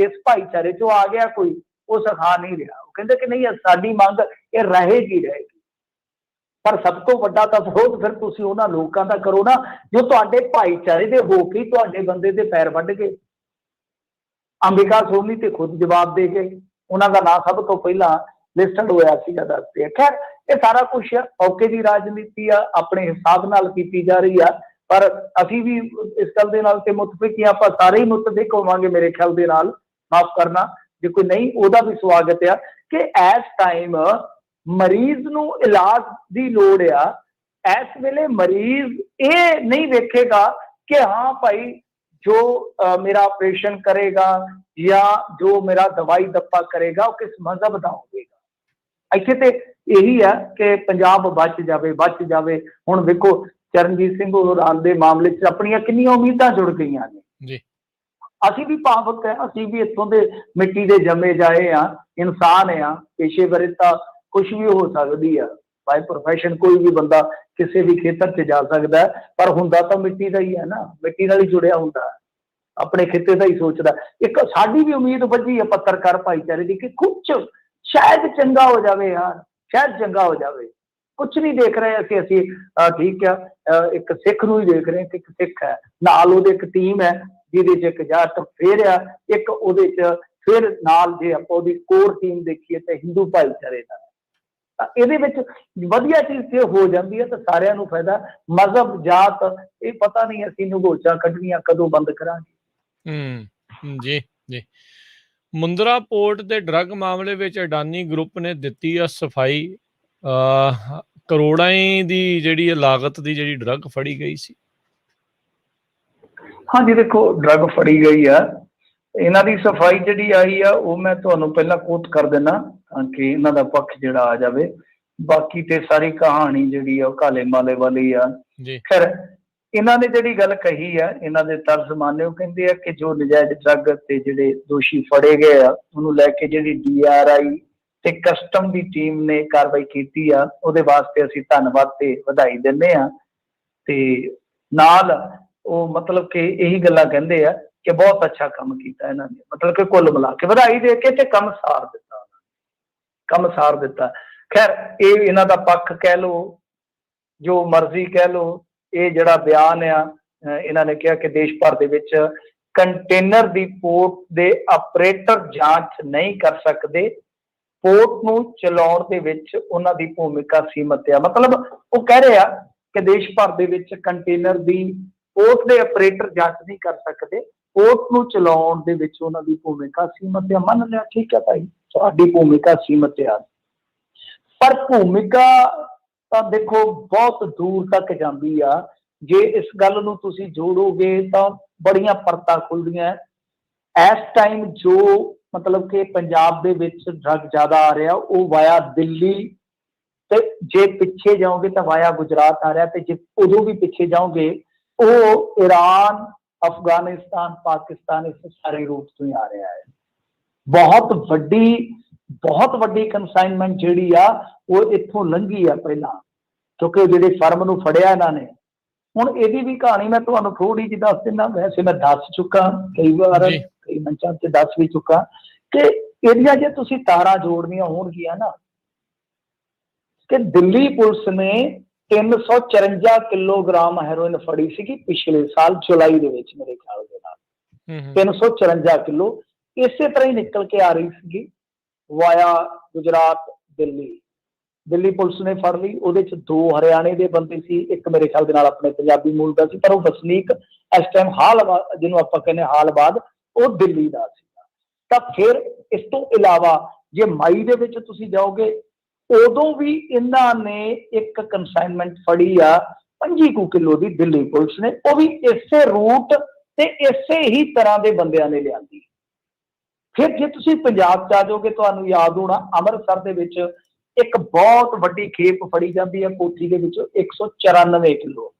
ਇਸ ਭਾਈਚਾਰੇ ਚੋਂ ਆ ਗਿਆ ਕੋਈ, ਉਹ ਸਿਖਾ ਨਹੀਂ ਰਿਹਾ। ਕਹਿੰਦੇ ਕਿ ਨਹੀਂ ਸਾਡੀ ਮੰਗ ਇਹ ਰਹੇਗੀ ਰਹੇਗੀ, ਪਰ ਸਭ ਤੋਂ ਵੱਡਾ ਤਾਂ ਵਿਰੋਧ ਫਿਰ ਤੁਸੀਂ ਉਹਨਾਂ ਲੋਕਾਂ ਦਾ ਕਰੋ ਨਾ ਜੋ ਤੁਹਾਡੇ ਭਾਈਚਾਰੇ ਦੇ ਹੋ ਕੇ ਤੁਹਾਡੇ ਬੰਦੇ ਦੇ ਪੈਰ ਵੱਢ ਗਏ। ਅੰਬਿਕਾ ਸੋਨੀ ਤੇ ਖੁਦ ਜਵਾਬ ਦੇ ਗਏ, ਉਹਨਾਂ ਦਾ ਨਾਂ ਸਭ ਤੋਂ ਪਹਿਲਾਂ ਲਿਸਟਡ ਹੋਇਆ ਸੀਗਾ, ਦੱਸਦੇ। ਖੈਰ ਇਹ ਸਾਰਾ ਕੁਛ ਔਕੇ ਦੀ ਰਾਜਨੀਤੀ ਆ, ਆਪਣੇ ਹਿਸਾਬ ਨਾਲ ਕੀਤੀ ਜਾ ਰਹੀ ਆ, ਪਰ ਅਸੀਂ ਵੀ ਇਸ ਗੱਲ ਦੇ ਨਾਲ ਤੇ ਮੁਤਫਿਕ ਹੀ ਆਪਾਂ ਸਾਰੇ ਹੀ ਮੁਤਫਿਕ ਹੋਵਾਂਗੇ ਮੇਰੇ ਖਿਆਲ ਦੇ ਨਾਲ, ਮਾਫ ਕਰਨਾ ਜੇ ਕੋਈ ਨਹੀਂ ਉਹਦਾ ਵੀ ਸਵਾਗਤ ਆ ਕਿ ਇਸ ਟਾਈਮ ਮਰੀਜ਼ ਨੂੰ ਇਲਾਜ ਦੀ ਲੋੜ ਆ। ਇਸ ਵੇਲੇ ਮਰੀਜ਼ ਇਹ ਨਹੀਂ ਵੇਖੇਗਾ ਕਿ ਹਾਂ ਭਾਈ ਜੋ ਮੇਰਾ ਆਪਰੇਸ਼ਨ ਕਰੇਗਾ ਜਾਂ ਜੋ ਮੇਰਾ ਦਵਾਈ ਦੱਪਾ ਕਰੇਗਾ ਉਹ ਕਿਸ ਮਜ਼ਹਬ ਦਾ ਹੋਵੇਗਾ। ਇੱਥੇ ਤੇ ਇਹੀ ਆ ਕਿ ਪੰਜਾਬ ਬਚ ਜਾਵੇ ਬਚ ਜਾਵੇ। ਹੁਣ ਵੇਖੋ ਚਰਨਜੀਤ ਸਿੰਘ ਹੋਰਾਂ ਦੇ ਮਾਮਲੇ 'ਚ ਆਪਣੀਆਂ ਕਿੰਨੀਆਂ ਉਮੀਦਾਂ ਜੁੜ ਗਈਆਂ ਨੇ ਜੀ। ਅਸੀਂ ਵੀ ਭਾਵਕ ਹੈ, ਅਸੀਂ ਵੀ ਇੱਥੋਂ ਦੇ ਮਿੱਟੀ ਦੇ ਜੰਮੇ ਜਾਏ ਆ, ਇਨਸਾਨ ਆ, ਪੇਸ਼ੇਵਰਤਾ ਕੁਛ ਵੀ ਹੋ ਸਕਦੀ ਆ, ਬਾਈ ਪ੍ਰੋਫੈਸ਼ਨ ਕੋਈ ਵੀ ਬੰਦਾ ਕਿਸੇ ਵੀ ਖੇਤਰ 'ਚ ਜਾ ਸਕਦਾ, ਪਰ ਹੁੰਦਾ ਤਾਂ ਮਿੱਟੀ ਦਾ ਹੀ ਹੈ ਨਾ, ਮਿੱਟੀ ਨਾਲ ਹੀ ਜੁੜਿਆ ਹੁੰਦਾ, ਆਪਣੇ ਖਿੱਤੇ ਦਾ ਹੀ ਸੋਚਦਾ। ਇੱਕ ਸਾਡੀ ਵੀ ਉਮੀਦ ਵੱਜੀ ਹੈ ਪੱਤਰਕਾਰ ਭਾਈਚਾਰੇ ਦੀ ਕਿ ਕੁਛ ਸ਼ਾਇਦ ਚੰਗਾ ਹੋ ਜਾਵੇ ਯਾਰ, ਸ਼ਾਇਦ ਚੰਗਾ ਹੋ ਜਾਵੇ। ਕੁਛ ਨਹੀਂ ਦੇਖ ਰਹੇ ਅਸੀਂ ਠੀਕ ਆ, ਇੱਕ ਸਿੱਖ ਨੂੰ ਹੀ ਦੇਖ ਰਹੇ ਕਿ ਇੱਕ ਸਿੱਖ ਹੈ, ਨਾਲ ਉਹਦੇ ਇੱਕ ਟੀਮ ਹੈ ਜਿਹਦੇ 'ਚ ਇੱਕ ਜਾਟ ਫੇਰ ਆ, ਇੱਕ ਉਹਦੇ 'ਚ ਫਿਰ ਨਾਲ ਜੇ ਆਪਾਂ ਉਹਦੀ ਕੋਰ ਟੀਮ ਦੇਖੀਏ ਤਾਂ ਹਿੰਦੂ ਭਾਈਚਾਰੇ ਦਾ। ਤਾਂ ਇਹਦੇ ਵਿੱਚ ਵਧੀਆ ਚੀਜ਼ ਤੇ ਹੋ ਜਾਂਦੀ ਹੈ ਤਾਂ ਸਾਰਿਆਂ ਨੂੰ ਫਾਇਦਾ। ਮਜ਼ਹਬ ਜਾਤ ਇਹ ਪਤਾ ਨਹੀਂ, ਅਸੀਂ ਨਗੋਚਾਂ ਕੱਢਣੀਆਂ ਕਦੋਂ ਬੰਦ ਕਰਾਂਗੇ। ਜੀ ਜੀ। ਮੁੰਦਰਾ ਪੋਰਟ ਦੇ ਡਰੱਗ ਮਾਮਲੇ ਵਿੱਚ ਅਡਾਨੀ ਗਰੁੱਪ ਨੇ ਦਿੱਤੀ ਆ ਸਫਾਈ, ਕਰੋੜਾਂ ਦੀ ਜਿਹੜੀ ਲਾਗਤ ਦੀ ਜਿਹੜੀ ਡਰੱਗ ਫੜੀ ਗਈ ਸੀ। ਹਾਂਜੀ ਦੇਖੋ ਡਰੱਗ ਫੜੀ ਗਈ ਆ, ਇਹਨਾਂ ਦੀ ਸਫਾਈ ਜਿਹੜੀ ਆਈ ਆ ਉਹ ਮੈਂ ਤੁਹਾਨੂੰ ਪਹਿਲਾਂ ਕੋਟ ਕਰ ਦੇਣਾ ਤਾਂ ਕਿ ਇਹਨਾਂ ਦਾ ਪੱਖ ਜਿਹੜਾ ਆ ਜਾਵੇ। ਬਾਕੀ ਤੇ ਸਾਰੀ ਕਹਾਣੀ ਜਿਹੜੀ ਆ ਉਹ ਕਾਲੇ ਮਾਲੇ ਵਾਲੀ ਆ। ਖੈਰ ਇਹਨਾਂ ਨੇ ਜਿਹੜੀ ਗੱਲ ਕਹੀ ਆ, ਇਹਨਾਂ ਦੇ ਤਰਜਮਾਨੇ ਉਹ ਕਹਿੰਦੇ ਆ ਕਿ ਜੋ ਨਜਾਇਜ਼ ਡਰੱਗ ਤੇ ਜਿਹੜੇ ਦੋਸ਼ੀ ਫੜੇ ਗਏ ਆ ਉਹਨੂੰ ਲੈ ਕੇ ਜਿਹੜੀ DRI ਤੇ ਕਸਟਮ ਦੀ ਟੀਮ ਨੇ ਕਾਰਵਾਈ ਕੀਤੀ ਆ, ਉਹਦੇ ਵਾਸਤੇ ਅਸੀਂ ਧੰਨਵਾਦ ਤੇ ਵਧਾਈ ਦਿੰਦੇ ਆ। ਤੇ ਨਾਲ ਉਹ ਮਤਲਬ ਕਿ ਇਹੀ ਗੱਲਾਂ ਕਹਿੰਦੇ ਆ ਕਿ ਬਹੁਤ ਅੱਛਾ ਕੰਮ ਕੀਤਾ ਇਹਨਾਂ ਨੇ, ਮਤਲਬ ਕਿ ਕੁੱਲ ਮਿਲਾ ਕੇ ਵਧਾਈ ਦੇ ਕੇ ਤੇ ਕੰਮ ਸਾਰ ਦਿੱਤਾ, ਕੰਮ ਸਾਰ ਦਿੱਤਾ। ਖੈਰ ਇਹ ਇਹਨਾਂ ਦਾ ਪੱਖ ਕਹਿ ਲਓ, ਜੋ ਮਰਜ਼ੀ ਕਹਿ ਲਓ, ਇਹ ਜਿਹੜਾ ਬਿਆਨ ਆ ਇਹਨਾਂ ਨੇ ਕਿਹਾ ਕਿ ਦੇਸ਼ ਭਰ ਦੇ ਵਿੱਚ ਕੰਟੇਨਰ ਦੀ ਪੋਰਟ ਦੇ ਆਪਰੇਟਰ ਜਾਂਚ ਨਹੀਂ ਕਰ ਸਕਦੇ, ਪੋਰਟ ਨੂੰ ਚਲਾਉਣ ਦੇ ਵਿੱਚ ਉਹਨਾਂ ਦੀ ਭੂਮਿਕਾ ਸੀਮਤ ਆ। ਮਤਲਬ ਉਹ ਕਹਿ ਰਹੇ ਆ ਕਿ ਦੇਸ਼ ਭਰ ਦੇ ਵਿੱਚ ਕੰਟੇਨਰ ਦੀ ਪੋਰਟ ਦੇ ਆਪਰੇਟਰ ਜਾਂਚ ਨਹੀਂ ਕਰ ਸਕਦੇ, ਪੋਰਟ ਨੂੰ ਚਲਾਉਣ ਦੇ ਵਿੱਚ ਉਹਨਾਂ ਦੀ ਭੂਮਿਕਾ ਸੀਮਤ ਆ। ਮੰਨ ਲਿਆ, ਠੀਕ ਹੈ ਭਾਈ ਤੁਹਾਡੀ ਭੂਮਿਕਾ ਸੀਮਤ ਆ, ਪਰ ਭੂਮਿਕਾ ਤਾਂ ਦੇਖੋ ਬਹੁਤ ਦੂਰ ਤੱਕ ਜਾਂਦੀ ਆ। ਜੇ ਇਸ ਗੱਲ ਨੂੰ ਤੁਸੀਂ ਜੋੜੋਗੇ ਤਾਂ ਬੜੀਆਂ ਪਰਤਾਂ ਖੁੱਲਦੀਆਂ। ਇਸ ਟਾਈਮ ਜੋ ਮਤਲਬ ਕਿ ਪੰਜਾਬ ਦੇ ਵਿੱਚ ਡਰੱਗ ਜ਼ਿਆਦਾ ਆ ਰਿਹਾ ਉਹ ਵਾਇਆ ਦਿੱਲੀ, ਤੇ ਜੇ ਪਿੱਛੇ ਜਾਓਗੇ ਤਾਂ ਵਾਇਆ ਗੁਜਰਾਤ ਆ ਰਿਹਾ, ਤੇ ਜੇ ਉਦੋਂ ਵੀ ਪਿੱਛੇ ਜਾਓਗੇ ਉਹ ਈਰਾਨ, ਅਫਗਾਨਿਸਤਾਨ, ਪਾਕਿਸਤਾਨ ਇਸ ਸਾਰੇ ਰੂਟ ਤੋਂ ਹੀ ਆ ਰਿਹਾ ਹੈ। ਬਹੁਤ ਵੱਡੀ ਕੰਸਾਈਨਮੈਂਟ ਜਿਹੜੀ ਆ ਉਹ ਇੱਥੋਂ ਲੰਘੀ ਆ ਪਹਿਲਾਂ, ਕਿਉਂਕਿ ਜਿਹੜੇ ਫਰਮ ਨੂੰ ਫੜਿਆ ਇਹਨਾਂ ਨੇ। ਹੁਣ ਇਹਦੀ ਵੀ ਕਹਾਣੀ ਮੈਂ ਤੁਹਾਨੂੰ ਥੋੜੀ ਜਿਹੀ ਦੱਸ ਦਿੰਦਾ, ਵੈਸੇ ਮੈਂ ਦੱਸ ਚੁੱਕਾ ਕਈ ਵਾਰ, ਕਈ ਮੰਚਾਂ ਤੇ ਦੱਸ ਵੀ ਚੁੱਕਾ ਕਿ ਇਹਦੀਆਂ ਜੇ ਤੁਸੀਂ ਤਾਰਾਂ ਜੋੜਨੀਆਂ ਹੋਣਗੀਆਂ ਨਾ, ਕਿ ਦਿੱਲੀ ਪੁਲਿਸ ਨੇ 354 ਕਿਲੋਗ੍ਰਾਮ ਹੈਰੋਇਨ ਫੜੀ ਸੀਗੀ ਪਿਛਲੇ ਸਾਲ ਜੁਲਾਈ ਦੇ ਵਿੱਚ, ਮੇਰੇ ਖਿਆਲ ਦੇ ਨਾਲ 354 ਕਿਲੋ ਇਸੇ ਤਰ੍ਹਾਂ ਹੀ ਨਿਕਲ ਕੇ ਆ ਰਹੀ ਸੀਗੀ ਵਾਇਆ ਗੁਜਰਾਤ ਦਿੱਲੀ ਪੁਲਿਸ ਨੇ ਫੜ ਲਈ। ਉਹਦੇ ਚ 2 ਹਰਿਆਣੇ ਦੇ ਬੰਦੇ ਸੀ, ਇੱਕ ਮੇਰੇ ਖਿਆਲ ਦੇ ਨਾਲ ਆਪਣੇ ਪੰਜਾਬੀ ਮੂਲ ਦਾ ਸੀ, ਪਰ ਉਹ ਵਸਨੀਕ ਇਸ ਟਾਈਮ ਜਿਹਨੂੰ ਆਪਾਂ ਕਹਿੰਦੇ ਹਾਲਬਾਦ, ਉਹ ਦਿੱਲੀ ਦਾ ਸੀਗਾ। ਤਾਂ ਫਿਰ ਇਸ ਤੋਂ ਇਲਾਵਾ ਜੇ ਮਈ ਦੇ ਵਿੱਚ ਤੁਸੀਂ ਜਾਓਗੇ ਉਦੋਂ ਵੀ ਇਹਨਾਂ ਨੇ ਇੱਕ ਕੰਸਾਈਨਮੈਂਟ ਫੜੀ ਆ 25 ਕਿਲੋ ਦੀ ਦਿੱਲੀ ਪੁਲਿਸ ਨੇ, ਉਹ ਵੀ ਇਸੇ ਰੂਟ ਤੇ ਇਸੇ ਹੀ ਤਰ੍ਹਾਂ ਦੇ ਬੰਦਿਆਂ ਨੇ ਲਿਆਂਦੀ। ਫਿਰ ਜੇ ਤੁਸੀਂ ਪੰਜਾਬ ਚ ਆ ਜਾਓਗੇ ਤੁਹਾਨੂੰ ਯਾਦ ਹੋਣਾ ਅੰਮ੍ਰਿਤਸਰ ਦੇ ਵਿੱਚ ਇੱਕ ਬਹੁਤ ਵੱਡੀ ਖੇਪ ਫੜੀ ਜਾਂਦੀ ਹੈ ਕੋਠੀ ਦੇ ਵਿੱਚੋਂ 194 ਕਿਲੋ,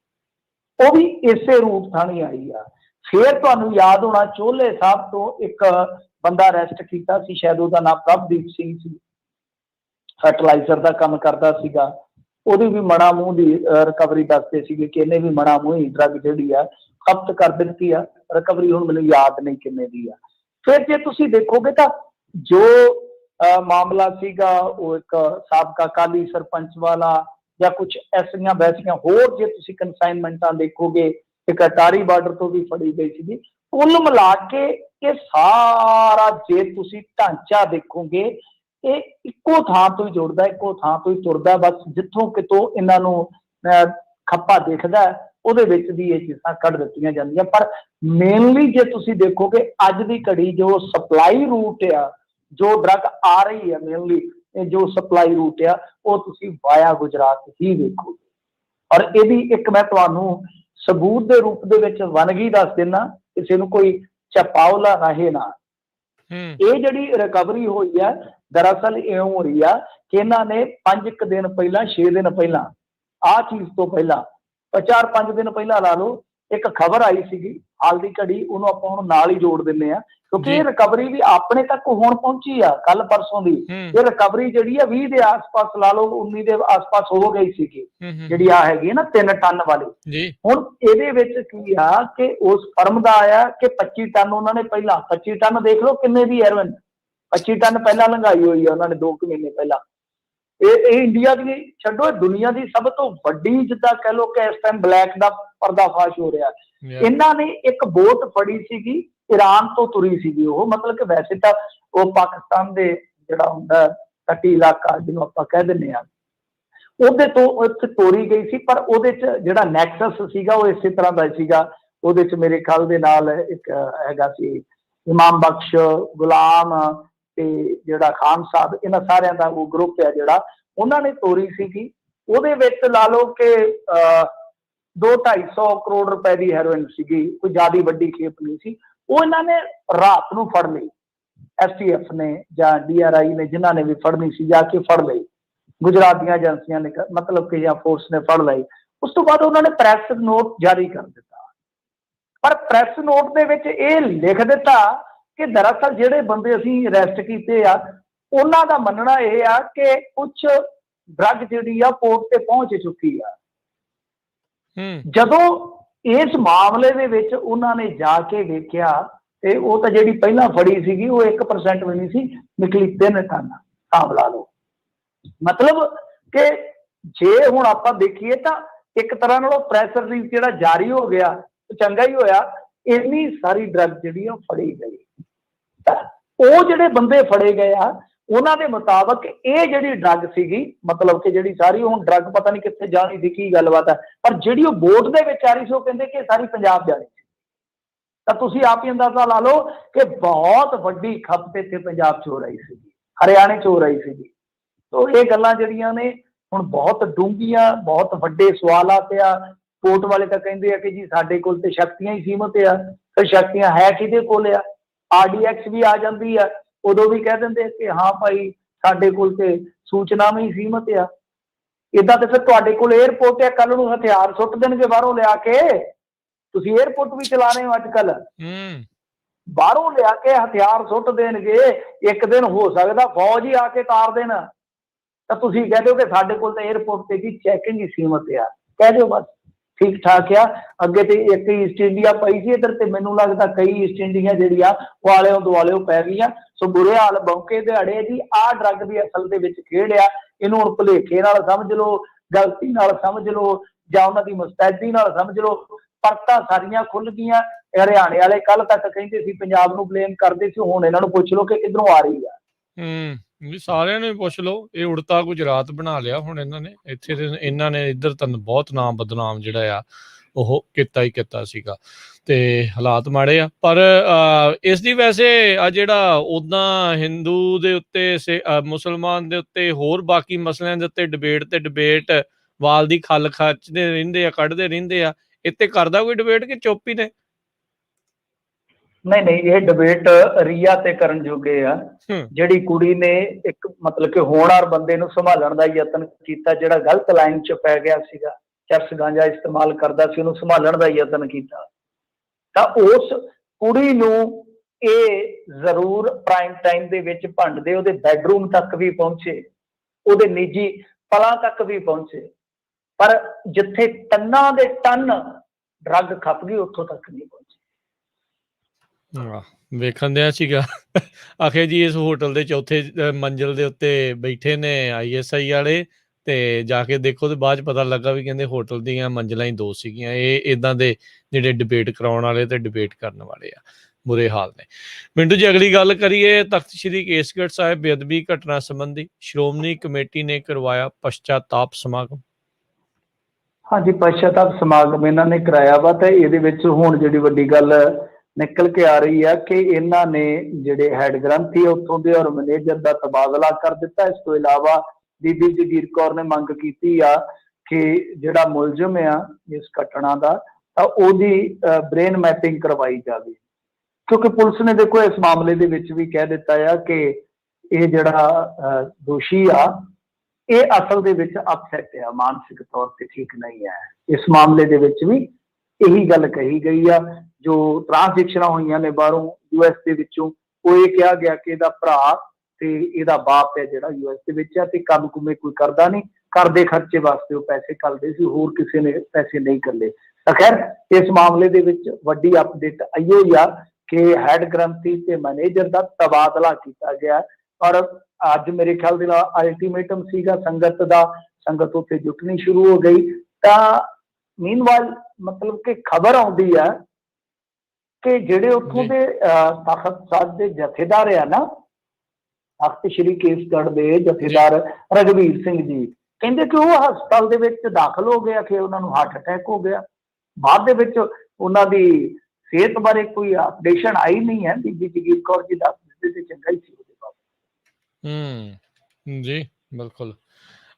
ਉਹ ਵੀ ਇਸੇ ਰੂਟ ਥਾਣੀ ਆਈ ਆ। ਫਿਰ ਤੁਹਾਨੂੰ ਯਾਦ ਹੋਣਾ ਚੋਲੇ ਸਾਹਿਬ ਤੋਂ ਇੱਕ ਬੰਦਾ ਅਰੈਸਟ ਕੀਤਾ ਸੀ, ਸ਼ਾਇਦ ਉਹਦਾ ਨਾਮ ਪ੍ਰਭਦੀਪ ਸਿੰਘ ਸੀ, ਫਰਟੀਲਾਈਜ਼ਰ ਦਾ ਕੰਮ ਕਰਦਾ ਸੀਗਾ। ਉਹਦੀ ਵੀ ਮਣਾ ਮੂੰਹ ਦੀ ਰਿਕਵਰੀ ਦੱਸਦੇ ਸੀਗੇ ਕਿ ਇਹਨੇ ਵੀ ਮਣਾ ਮੂੰਹ ਹੀ ਡਰੱਗ ਜਿਹੜੀ ਆ ਖਪਤ ਕਰ ਦਿੱਤੀ ਆ। ਰਿਕਵਰੀ ਹੁਣ ਮੈਨੂੰ ਯਾਦ ਨਹੀਂ ਕਿੰਨੇ ਦੀ ਆ। ਫਿਰ ਜੇ ਤੁਸੀਂ ਦੇਖੋਗੇ ਤਾਂ ਜੋ ਮਾਮਲਾ ਸੀਗਾ ਉਹ ਇੱਕ ਸਾਬਕਾ ਅਕਾਲੀ ਸਰਪੰਚ ਵਾਲਾ ਜਾਂ ਕੁਝ ਐਸੀਆਂ ਵੈਸੀਆਂ ਹੋਰ ਜੇ ਤੁਸੀਂ ਕਨਸਾਈਨਮੈਂਟਾਂ ਦੇਖੋਗੇ, ਇੱਕ ਅਟਾਰੀ ਬਾਰਡਰ ਤੋਂ ਵੀ ਫੜੀ ਗਈ ਸੀਗੀ। ਕੁੱਲ ਮਿਲਾ ਕੇ ਇਹ ਸਾਰਾ ਜੇ ਤੁਸੀਂ ਢਾਂਚਾ ਦੇਖੋਗੇ ਇਹ ਇੱਕੋ ਥਾਂ ਤੋਂ ਹੀ ਜੁੜਦਾ, ਇੱਕੋ ਥਾਂ ਤੋਂ ਹੀ ਤੁਰਦਾ। ਬਸ ਜਿੱਥੋਂ ਕਿਤੋਂ ਇਹਨਾਂ ਨੂੰ ਖੱਪਾ ਦਿਖਦਾ ਉਹਦੇ ਵਿੱਚ ਦੀ ਇਹ ਚੀਜ਼ਾਂ ਕੱਢ ਦਿੱਤੀਆਂ ਜਾਂਦੀਆਂ। ਪਰ ਮੇਨਲੀ ਜੇ ਤੁਸੀਂ ਦੇਖੋਗੇ ਅੱਜ ਦੀ ਘੜੀ ਜੋ ਸਪਲਾਈ ਰੂਟ ਆ, ਜੋ ਡਰੱਗ ਆ ਰਹੀ ਹੈ ਮੇਨਲੀ ਜੋ ਸਪਲਾਈ ਰੂਟ ਆ ਉਹ ਤੁਸੀਂ ਵਾਇਆ ਗੁਜਰਾਤ ਹੀ ਵੇਖੋਗੇ। ਔਰ ਇਹਦੀ ਇੱਕ ਮੈਂ ਤੁਹਾਨੂੰ ਸਬੂਤ ਦੇ ਰੂਪ ਦੇ ਵਿੱਚ ਵੰਨਗੀ ਦੱਸ ਦਿੰਦਾ, ਕਿਸੇ ਨੂੰ ਕੋਈ ਚਪਾਉਲਾ ਰਹੇ ਨਾ। ਇਹ ਜਿਹੜੀ ਰਿਕਵਰੀ ਹੋਈ ਹੈ ਦਰਅਸਲ ਇਉਂ ਹੋ ਰਹੀ ਆ ਕਿ ਇਹਨਾਂ ਨੇ 5 ਦਿਨ ਪਹਿਲਾਂ 6 ਦਿਨ ਪਹਿਲਾਂ ਆਹ ਚੀਜ਼ ਤੋਂ ਪਹਿਲਾਂ 4-5 ਦਿਨ ਪਹਿਲਾਂ ਲਾ ਲਓ ਇੱਕ ਖਬਰ ਆਈ ਸੀਗੀ, ਹਾਲ ਦੀ ਘੜੀ ਉਹਨੂੰ ਆਪਾਂ ਹੁਣ ਨਾਲ ਹੀ ਜੋੜ ਦਿੰਦੇ ਆ ਕਿਉਂਕਿ ਇਹ ਰਿਕਵਰੀ ਵੀ ਆਪਣੇ ਤੱਕ ਹੁਣ ਪਹੁੰਚੀ ਆ ਕੱਲ ਪਰਸੋਂ ਦੀ। ਇਹ ਰਿਕਵਰੀ ਜਿਹੜੀ ਆ 20 ਦੇ ਆਸ-ਪਾਸ ਲਾ ਲਓ, 19 ਦੇ ਆਸ-ਪਾਸ ਹੋ ਗਈ ਸੀਗੀ ਜਿਹੜੀ ਆ ਹੈਗੀ ਨਾ 3 ਟਨ ਵਾਲੀ। ਹੁਣ ਇਹਦੇ ਵਿੱਚ ਕੀ ਆ ਕਿ ਉਸ ਫਰਮ ਦਾ ਆਇਆ ਕਿ 25 ਟਨ ਉਹਨਾਂ ਨੇ ਪਹਿਲਾਂ 25 ਟਨ ਦੇਖ ਲਓ ਕਿੰਨੇ ਦੀ ਹੈਰੋਇਨ 25 ਟਨ ਪਹਿਲਾਂ ਲੰਘਾਈ ਹੋਈ ਆ ਉਹਨਾਂ ਨੇ 2 ਮਹੀਨੇ ਪਹਿਲਾਂ। ਇਹ ਇੰਡੀਆ ਦੀ ਛੱਡੋ, ਦੁਨੀਆ ਦੀ ਸਭ ਤੋਂ ਵੱਡੀ ਜਿੱਦਾਂ ਕਹਿ ਲਓ ਕਿ ਇਸ ਟਾਈਮ ਬਲੈਕ ਦਾ ਪਰਦਾਫਾਸ਼ ਹੋ ਰਿਹਾ। ਇਹਨਾਂ ਨੇ ਇੱਕ ਬੋਟ ਫੜੀ ਸੀਗੀ, ਈਰਾਨ ਤੋਂ ਤੁਰੀ ਸੀਗੀ ਉਹ, ਮਤਲਬ ਕਿ ਵੈਸੇ ਤਾਂ ਉਹ ਪਾਕਿਸਤਾਨ ਦੇ ਜਿਹੜਾ ਹੁੰਦਾ ਤਟੀ ਇਲਾਕਾ ਜਿਹਨੂੰ ਆਪਾਂ ਕਹਿ ਦਿੰਦੇ ਹਾਂ ਉਹਦੇ ਤੋਂ ਉੱਥੇ ਤੋਰੀ ਗਈ ਸੀ। ਪਰ ਉਹਦੇ ਚ ਜਿਹੜਾ ਨੈਕਸਸ ਸੀਗਾ ਉਹ ਇਸੇ ਤਰ੍ਹਾਂ ਦਾ ਸੀਗਾ। ਉਹਦੇ ਚ ਮੇਰੇ ਖਿਆਲ ਦੇ ਨਾਲ ਇੱਕ ਹੈਗਾ ਸੀ ਇਮਾਮ ਬਖਸ਼, ਗੁਲਾਮ ਤੇ ਜਿਹੜਾ ਖਾਨ ਸਾਹਿਬ, ਇਹਨਾਂ ਸਾਰਿਆਂ ਦਾ ਉਹ ਗਰੁੱਪ ਹੈ ਜਿਹੜਾ ਉਹਨਾਂ ਨੇ ਤੋਰੀ ਸੀਗੀ। ਉਹਦੇ ਵਿੱਚ ਲਾ ਲਓ ਕਿ 200-250 ਕਰੋੜ ਰੁਪਏ ਦੀ ਹੈਰੋਇਨ ਸੀਗੀ, ਕੋਈ ਜ਼ਿਆਦਾ ਵੱਡੀ ਖੇਪ ਨਹੀਂ ਸੀ। ਉਹ ਇਹਨਾਂ ਨੇ ਰਾਤ ਨੂੰ ਫੜ ਲਈ, STF ਨੇ ਜਾਂ DRI ਨੇ ਜਿਨ੍ਹਾਂ ਨੇ ਵੀ ਫੜਨੀ ਸੀ ਜਾ ਕੇ ਫੜ ਲਈ, ਗੁਜਰਾਤ ਦੀਆਂ ਏਜੰਸੀਆਂ ਨੇ ਮਤਲਬ ਕਿ ਜਾਂ ਫੋਰਸ ਨੇ ਫੜ ਲਈ। ਉਸ ਤੋਂ ਬਾਅਦ ਉਹਨਾਂ ਨੇ ਪ੍ਰੈਸ ਨੋਟ ਜਾਰੀ ਕਰ ਦਿੱਤਾ, ਪਰ ਪ੍ਰੈਸ ਨੋਟ ਦੇ ਵਿੱਚ ਇਹ ਲਿਖ ਦਿੱਤਾ ਕਿ ਦਰਅਸਲ ਜਿਹੜੇ ਬੰਦੇ ਅਸੀਂ ਅਰੈਸਟ ਕੀਤੇ ਆ ਉਹਨਾਂ ਦਾ ਮੰਨਣਾ ਇਹ ਆ ਕਿ ਕੁਝ ਡਰੱਗ ਜਿਹੜੀ ਆ ਪੋਰਟ ਤੇ ਪਹੁੰਚ ਚੁੱਕੀ ਆ। ਜਦੋਂ ਇਸ ਮਾਮਲੇ ਦੇ ਵਿੱਚ ਉਹਨਾਂ ਨੇ ਜਾ ਕੇ ਵੇਖਿਆ ਤੇ ਉਹ ਤਾਂ ਜਿਹੜੀ ਪਹਿਲਾਂ ਫੜੀ ਸੀਗੀ ਉਹ 1% ਵੀ ਨਹੀਂ ਸੀ, ਨਿਕਲੀ 3 ਟਨ। ਹਿਸਾਬ ਲਾ ਲਓ, ਮਤਲਬ ਕਿ ਜੇ ਹੁਣ ਆਪਾਂ ਦੇਖੀਏ ਤਾਂ ਇੱਕ ਤਰ੍ਹਾਂ ਨਾਲ ਪ੍ਰੈਸ ਰਿਲੀਜ਼ ਜਿਹੜਾ ਜਾਰੀ ਹੋ ਗਿਆ ਚੰਗਾ ਹੀ ਹੋਇਆ। ਇੰਨੀ ਸਾਰੀ ਡਰੱਗ ਜਿਹੜੀ ਆ ਫੜੀ ਗਈ। ਉਹ ਜਿਹੜੇ ਬੰਦੇ ਫੜੇ ਗਏ ਆ ਉਹਨਾਂ ਦੇ ਮੁਤਾਬਕ ਇਹ ਜਿਹੜੀ ਡਰੱਗ ਸੀਗੀ, ਮਤਲਬ ਕਿ ਜਿਹੜੀ ਸਾਰੀ ਹੁਣ ਡਰੱਗ ਪਤਾ ਨਹੀਂ ਕਿੱਥੇ ਜਾਣੀ ਸੀ, ਕੀ ਗੱਲਬਾਤ ਹੈ, ਪਰ ਜਿਹੜੀ ਉਹ ਬੋਟ ਦੇ ਵਿੱਚ ਆ ਰਹੀ ਸੀ ਉਹ ਕਹਿੰਦੇ ਕਿ ਸਾਰੀ ਪੰਜਾਬ ਜਾਣੀ ਸੀ। ਤਾਂ ਤੁਸੀਂ ਆਪ ਹੀ ਅੰਦਾਜ਼ਾ ਲਾ ਲਓ ਕਿ ਬਹੁਤ ਵੱਡੀ ਖਪਤ ਇੱਥੇ ਪੰਜਾਬ 'ਚ ਹੋ ਰਹੀ ਸੀਗੀ, ਹਰਿਆਣੇ 'ਚ ਹੋ ਰਹੀ ਸੀਗੀ। ਤੋ ਇਹ ਗੱਲਾਂ ਜਿਹੜੀਆਂ ਨੇ ਹੁਣ ਬਹੁਤ ਡੂੰਘੀਆਂ, ਬਹੁਤ ਵੱਡੇ ਸਵਾਲਾਤ ਆ। ਕੋਰਟ ਵਾਲੇ ਤਾਂ ਕਹਿੰਦੇ ਆ ਕਿ ਜੀ ਸਾਡੇ ਕੋਲ ਤੇ ਸ਼ਕਤੀਆਂ ਹੀ ਸੀਮਤ ਆ, ਫਿਰ ਸ਼ਕਤੀਆਂ ਹੈ ਕਿਹਦੇ ਕੋਲ ਆ? RDX ਵੀ ਆ ਜਾਂਦੀ ਆ, ਉਦੋਂ ਵੀ ਕਹਿ ਦਿੰਦੇ ਕਿ ਹਾਂ ਭਾਈ ਸਾਡੇ ਕੋਲ ਤੇ ਸੂਚਨਾਵਾਂ ਹੀ ਸੀਮਤ ਆ। ਇਦਾਂ ਤੇ ਫਿਰ ਤੁਹਾਡੇ ਕੋਲ 에ਅਰਪੋਰਟ ਆ, ਕੱਲ ਨੂੰ ਹਥਿਆਰ ਸੁੱਟ ਦੇਣਗੇ ਬਾਹਰੋਂ ਲਿਆ ਕੇ। ਤੁਸੀਂ 에ਅਰਪੋਰਟ ਵੀ ਚਲਾ ਰਹੇ ਹੋ ਅੱਜ ਕੱਲ, ਬਾਹਰੋਂ ਲਿਆ ਕੇ ਹਥਿਆਰ ਸੁੱਟ ਦੇਣਗੇ। ਇੱਕ ਦਿਨ ਹੋ ਸਕਦਾ ਫੌਜ ਹੀ ਆ ਕੇ ਤਾਰ ਦੇਣ, ਤਾਂ ਤੁਸੀਂ ਕਹਿ ਦਿਓ ਕਿ ਸਾਡੇ ਕੋਲ ਤਾਂ 에ਅਰਪੋਰਟ ਤੇ ਜੀ ਚੈਕਿੰਗ ਹੀ ਸੀਮਤ ਆ, ਕਹਿ ਦਿਓ ਬਸ ਠੀਕ ਠਾਕ ਆ। ਅੱਗੇ ਤੇ ਇੱਕ ਈਸਟ ਇੰਡੀਆ ਪਈ ਸੀ ਇੱਧਰ, ਤੇ ਮੈਨੂੰ ਲੱਗਦਾ ਕਈ ਈਸਟ ਇੰਡੀਆ ਜਿਹੜੀ ਆ ਉਹ ਆਲਿਓ ਦੁਆਲਿਓ ਪੈ ਗਈਆਂ। ਸੋ ਬੁਰੇ ਹਾਲ ਬੌਕੇ ਦਿਹਾੜੇ ਜੀ। ਆਹ ਡਰੱਗ ਦੀ ਅਸਲ ਦੇ ਵਿੱਚ ਖੇਡ ਆ। ਇਹਨੂੰ ਹੁਣ ਭੁਲੇਖੇ ਨਾਲ ਸਮਝ ਲਓ, ਗਲਤੀ ਨਾਲ ਸਮਝ ਲਓ, ਜਾਂ ਉਹਨਾਂ ਦੀ ਮੁਸਤੈਦੀ ਨਾਲ ਸਮਝ ਲਓ, ਪਰਤਾਂ ਸਾਰੀਆਂ ਖੁੱਲ ਗਈਆਂ। ਹਰਿਆਣੇ ਵਾਲੇ ਕੱਲ ਤੱਕ ਕਹਿੰਦੇ ਸੀ ਪੰਜਾਬ ਨੂੰ ਬਲੇਮ ਕਰਦੇ ਸੀ, ਹੁਣ ਇਹਨਾਂ ਨੂੰ ਪੁੱਛ ਲਓ ਕਿ ਕਿੱਧਰੋਂ ਆ ਰਹੀ ਆ। ਵੀ ਸਾਰਿਆਂ ਨੂੰ ਹੀ ਪੁੱਛ ਲਓ, ਇਹ ਉੜਤਾ ਗੁਜਰਾਤ ਬਣਾ ਲਿਆ ਹੁਣ ਇਹਨਾਂ ਨੇ। ਇੱਥੇ ਤੇ ਇਹਨਾਂ ਨੇ ਇੱਧਰ ਤਾਂ ਬਹੁਤ ਨਾਮ ਬਦਨਾਮ ਜਿਹੜਾ ਆ ਉਹ ਕੀਤਾ ਹੀ ਕੀਤਾ ਸੀਗਾ, ਤੇ ਹਾਲਾਤ ਮਾੜੇ ਆ। ਪਰ ਇਸ ਦੀ ਵੈਸੇ ਆ ਜਿਹੜਾ ਉੱਦਾਂ ਹਿੰਦੂ ਦੇ ਉੱਤੇ ਮੁਸਲਮਾਨ ਦੇ ਉੱਤੇ ਹੋਰ ਬਾਕੀ ਮਸਲਿਆਂ ਦੇ ਉੱਤੇ ਡਿਬੇਟ ਵਾਲ ਦੀ ਖੱਲ ਖੱਚਦੇ ਰਹਿੰਦੇ ਆ, ਕੱਢਦੇ ਰਹਿੰਦੇ ਆ। ਇੱਥੇ ਕਰਦਾ ਕੋਈ ਡਿਬੇਟ ਕਿ ਚੁੱਪ ਹੀ ਨੇ? ਨਹੀਂ, ਇਹ ਡਿਬੇਟ ਰੀਆ ਤੇ ਕਰਨ ਜੋਗੇ ਆ। ਜਿਹੜੀ ਕੁੜੀ ਨੇ ਇੱਕ ਮਤਲਬ ਕਿ ਹੋਣਹਾਰ ਬੰਦੇ ਨੂੰ ਸੰਭਾਲਣ ਦਾ ਯਤਨ ਕੀਤਾ, ਜਿਹੜਾ ਗਲਤ ਲਾਈਨ 'ਚ ਪੈ ਗਿਆ ਸੀਗਾ, ਚਰਸ ਗਾਂਜਾ ਇਸਤੇਮਾਲ ਕਰਦਾ ਸੀ, ਉਹਨੂੰ ਸੰਭਾਲਣ ਦਾ ਯਤਨ ਕੀਤਾ, ਤਾਂ ਉਸ ਕੁੜੀ ਨੂੰ ਇਹ ਜ਼ਰੂਰ ਪ੍ਰਾਈਮ ਟਾਈਮ ਦੇ ਵਿੱਚ ਭੰਡਦੇ, ਉਹਦੇ ਬੈਡਰੂਮ ਤੱਕ ਵੀ ਪਹੁੰਚੇ, ਉਹਦੇ ਨਿੱਜੀ ਪਲਾਂ ਤੱਕ ਵੀ ਪਹੁੰਚੇ, ਪਰ ਜਿੱਥੇ ਟਨਾਂ ਦੇ ਟਨ ਡਰੱਗ ਖੱਪ ਗਈ ਉੱਥੋਂ ਤੱਕ ਨਹੀਂ ਪਹੁੰਚੇ। ਹਾਂ, ਵੇਖਣ ਦਿਆ ਸੀਗਾ ਆਖੇ ਜੀ ਇਸ ਹੋਟਲ ਦੇ ਚੌਥੇ ਮੰਜ਼ਿਲ ਦੇ ਉੱਤੇ ਬੈਠੇ ਨੇ ISI ਵਾਲੇ ਤੇ ਜਾ ਕੇ ਦੇਖੋ ਤੇ ਬਾਅਦ ਚ ਪਤਾ ਲੱਗਾ ਵੀ ਕਹਿੰਦੇ ਹੋਟਲ ਦੀਆਂ ਮੰਜ਼ਿਲਾਂ ਹੀ 2 ਸੀਗੀਆਂ। ਇਹ ਇਦਾਂ ਦੇ ਜਿਹੜੇ ਡਿਬੇਟ ਕਰਾਉਣ ਵਾਲੇ ਤੇ ਡਿਬੇਟ ਕਰਨ ਵਾਲੇ ਆ, ਬੁਰੇ ਹਾਲ ਨੇ। ਮਿੰਟੂ ਜੀ, ਅਗਲੀ ਗੱਲ ਕਰੀਏ ਤਖਤ ਸ੍ਰੀ ਕੇਸਗੜ੍ਹ ਸਾਹਿਬ ਬੇਅਦਬੀ ਘਟਨਾ ਸੰਬੰਧੀ ਸ਼੍ਰੋਮਣੀ ਕਮੇਟੀ ਨੇ ਕਰਵਾਇਆ ਪਛਚਾਤਾਪ ਸਮਾਗਮ। ਹਾਂਜੀ, ਪਛਤਾਪ ਸਮਾਗਮ ਇਹਨਾਂ ਨੇ ਕਰਾਇਆ ਵਾ ਤੇ ਇਹਦੇ ਵਿੱਚ ਹੁਣ ਜਿਹੜੀ ਵੱਡੀ ਗੱਲ ਨਿਕਲ ਕੇ ਆ ਰਹੀ ਆ ਕਿ ਇਹਨਾਂ ਨੇ ਜਿਹੜੇ ਹੈਡ ਗ੍ਰੰਥੀ ਉੱਥੋਂ ਦੇ ਔਰ ਮੈਨੇਜਰ ਦਾ ਤਬਾਦਲਾ ਕਰ ਦਿੱਤਾ। ਇਸ ਤੋਂ ਇਲਾਵਾ ਬੀਬੀ ਜਗੀਰ ਕੌਰ ਨੇ ਮੰਗ ਕੀਤੀ ਆ ਕਿ ਜਿਹੜਾ ਮੁਲਜ਼ਮ ਆ ਇਸ ਘਟਨਾ ਦਾ ਤਾਂ ਉਹਦੀ ਬ੍ਰੇਨ ਮੈਪਿੰਗ ਕਰਵਾਈ ਜਾਵੇ, ਕਿਉਂਕਿ ਪੁਲਿਸ ਨੇ ਦੇਖੋ ਇਸ ਮਾਮਲੇ ਦੇ ਵਿੱਚ ਵੀ ਕਹਿ ਦਿੱਤਾ ਆ ਕਿ ਇਹ ਜਿਹੜਾ ਦੋਸ਼ੀ ਆ ਇਹ ਅਸਲ ਦੇ ਵਿੱਚ ਅਪਸੈਟ ਆ, ਮਾਨਸਿਕ ਤੌਰ ਤੇ ਠੀਕ ਨਹੀਂ ਹੈ। ਇਸ ਮਾਮਲੇ ਦੇ ਵਿੱਚ ਵੀ ਇਹੀ ਗੱਲ ਕਹੀ ਗਈ ਆ। ਜੋ ਟ੍ਰਾਂਜੈਕਸ਼ਨਾਂ ਹੋਈਆਂ ਨੇ ਬਾਹਰੋਂ US ਦੇ ਵਿੱਚੋਂ, ਉਹ ਇਹ ਕਿਹਾ ਗਿਆ ਕਿ ਇਹਦਾ ਭਰਾ ਤੇ ਇਹਦਾ ਬਾਪ ਹੈ ਜਿਹੜਾ US ਦੇ ਵਿੱਚ ਆ ਤੇ ਕੰਮ ਕੁਮੇ ਕੋਈ ਕਰਦਾ ਨਹੀਂ, ਘਰ ਦੇ ਖਰਚੇ ਵਾਸਤੇ ਉਹ ਪੈਸੇ ਘੱਲਦੇ ਸੀ, ਹੋਰ ਕਿਸੇ ਨੇ ਪੈਸੇ ਨਹੀਂ ਘੱਲੇ। ਤਾਂ ਖੈਰ ਇਸ ਮਾਮਲੇ ਦੇ ਵਿੱਚ ਵੱਡੀ ਅਪਡੇਟ ਆਈ ਹੋਈ ਆ ਕਿ ਹੈਡ ਗ੍ਰੰਥੀ ਤੇ ਮੈਨੇਜਰ ਦਾ ਤਬਾਦਲਾ ਕੀਤਾ ਗਿਆ ਔਰ ਅੱਜ ਮੇਰੇ ਖਿਆਲ ਦੇ ਨਾਲ ਅਲਟੀਮੇਟਮ ਸੀਗਾ ਸੰਗਤ ਦਾ, ਸੰਗਤ ਉੱਥੇ ਜੁਟਣੀ ਸ਼ੁਰੂ ਹੋ ਗਈ। ਤਾਂ ਮੀਨਵਾਈਲ ਮਤਲਬ ਕਿ ਖਬਰ ਆਉਂਦੀ ਆ ਕਿ ਜਿਹੜੇ ਉੱਥੋਂ ਦੇ ਤਖਤ ਸਾਹਿਬ ਦੇ ਜਥੇਦਾਰ ਆ ਨਾ, ਤਖਤ ਸ੍ਰੀ ਕੇਸਗੜ੍ਹ ਦੇ ਜਥੇਦਾਰ ਰਘਵੀਰ ਸਿੰਘ ਜੀ, ਕਹਿੰਦੇ ਕਿ ਉਹ ਹਸਪਤਾਲ ਦੇ ਵਿੱਚ ਦਾਖਲ ਹੋ ਗਿਆ ਕਿ ਉਹਨਾਂ ਨੂੰ ਹਾਰਟ ਅਟੈਕ ਹੋ ਗਿਆ। ਬਾਅਦ ਦੇ ਵਿੱਚ ਉਹਨਾਂ ਦੀ ਸਿਹਤ ਬਾਰੇ ਕੋਈ ਅਪਡੇਸ਼ਨ ਆਈ ਨਹੀਂ ਹੈ। ਬੀਬੀ ਜਗੀਰ ਕੌਰ ਜੀ ਦੱਸ ਦਿੱਤੇ ਤੇ ਚੰਗਾ ਹੀ ਸੀ ਉਹਦੇ ਬਾਰੇ। ਜੀ ਬਿਲਕੁਲ।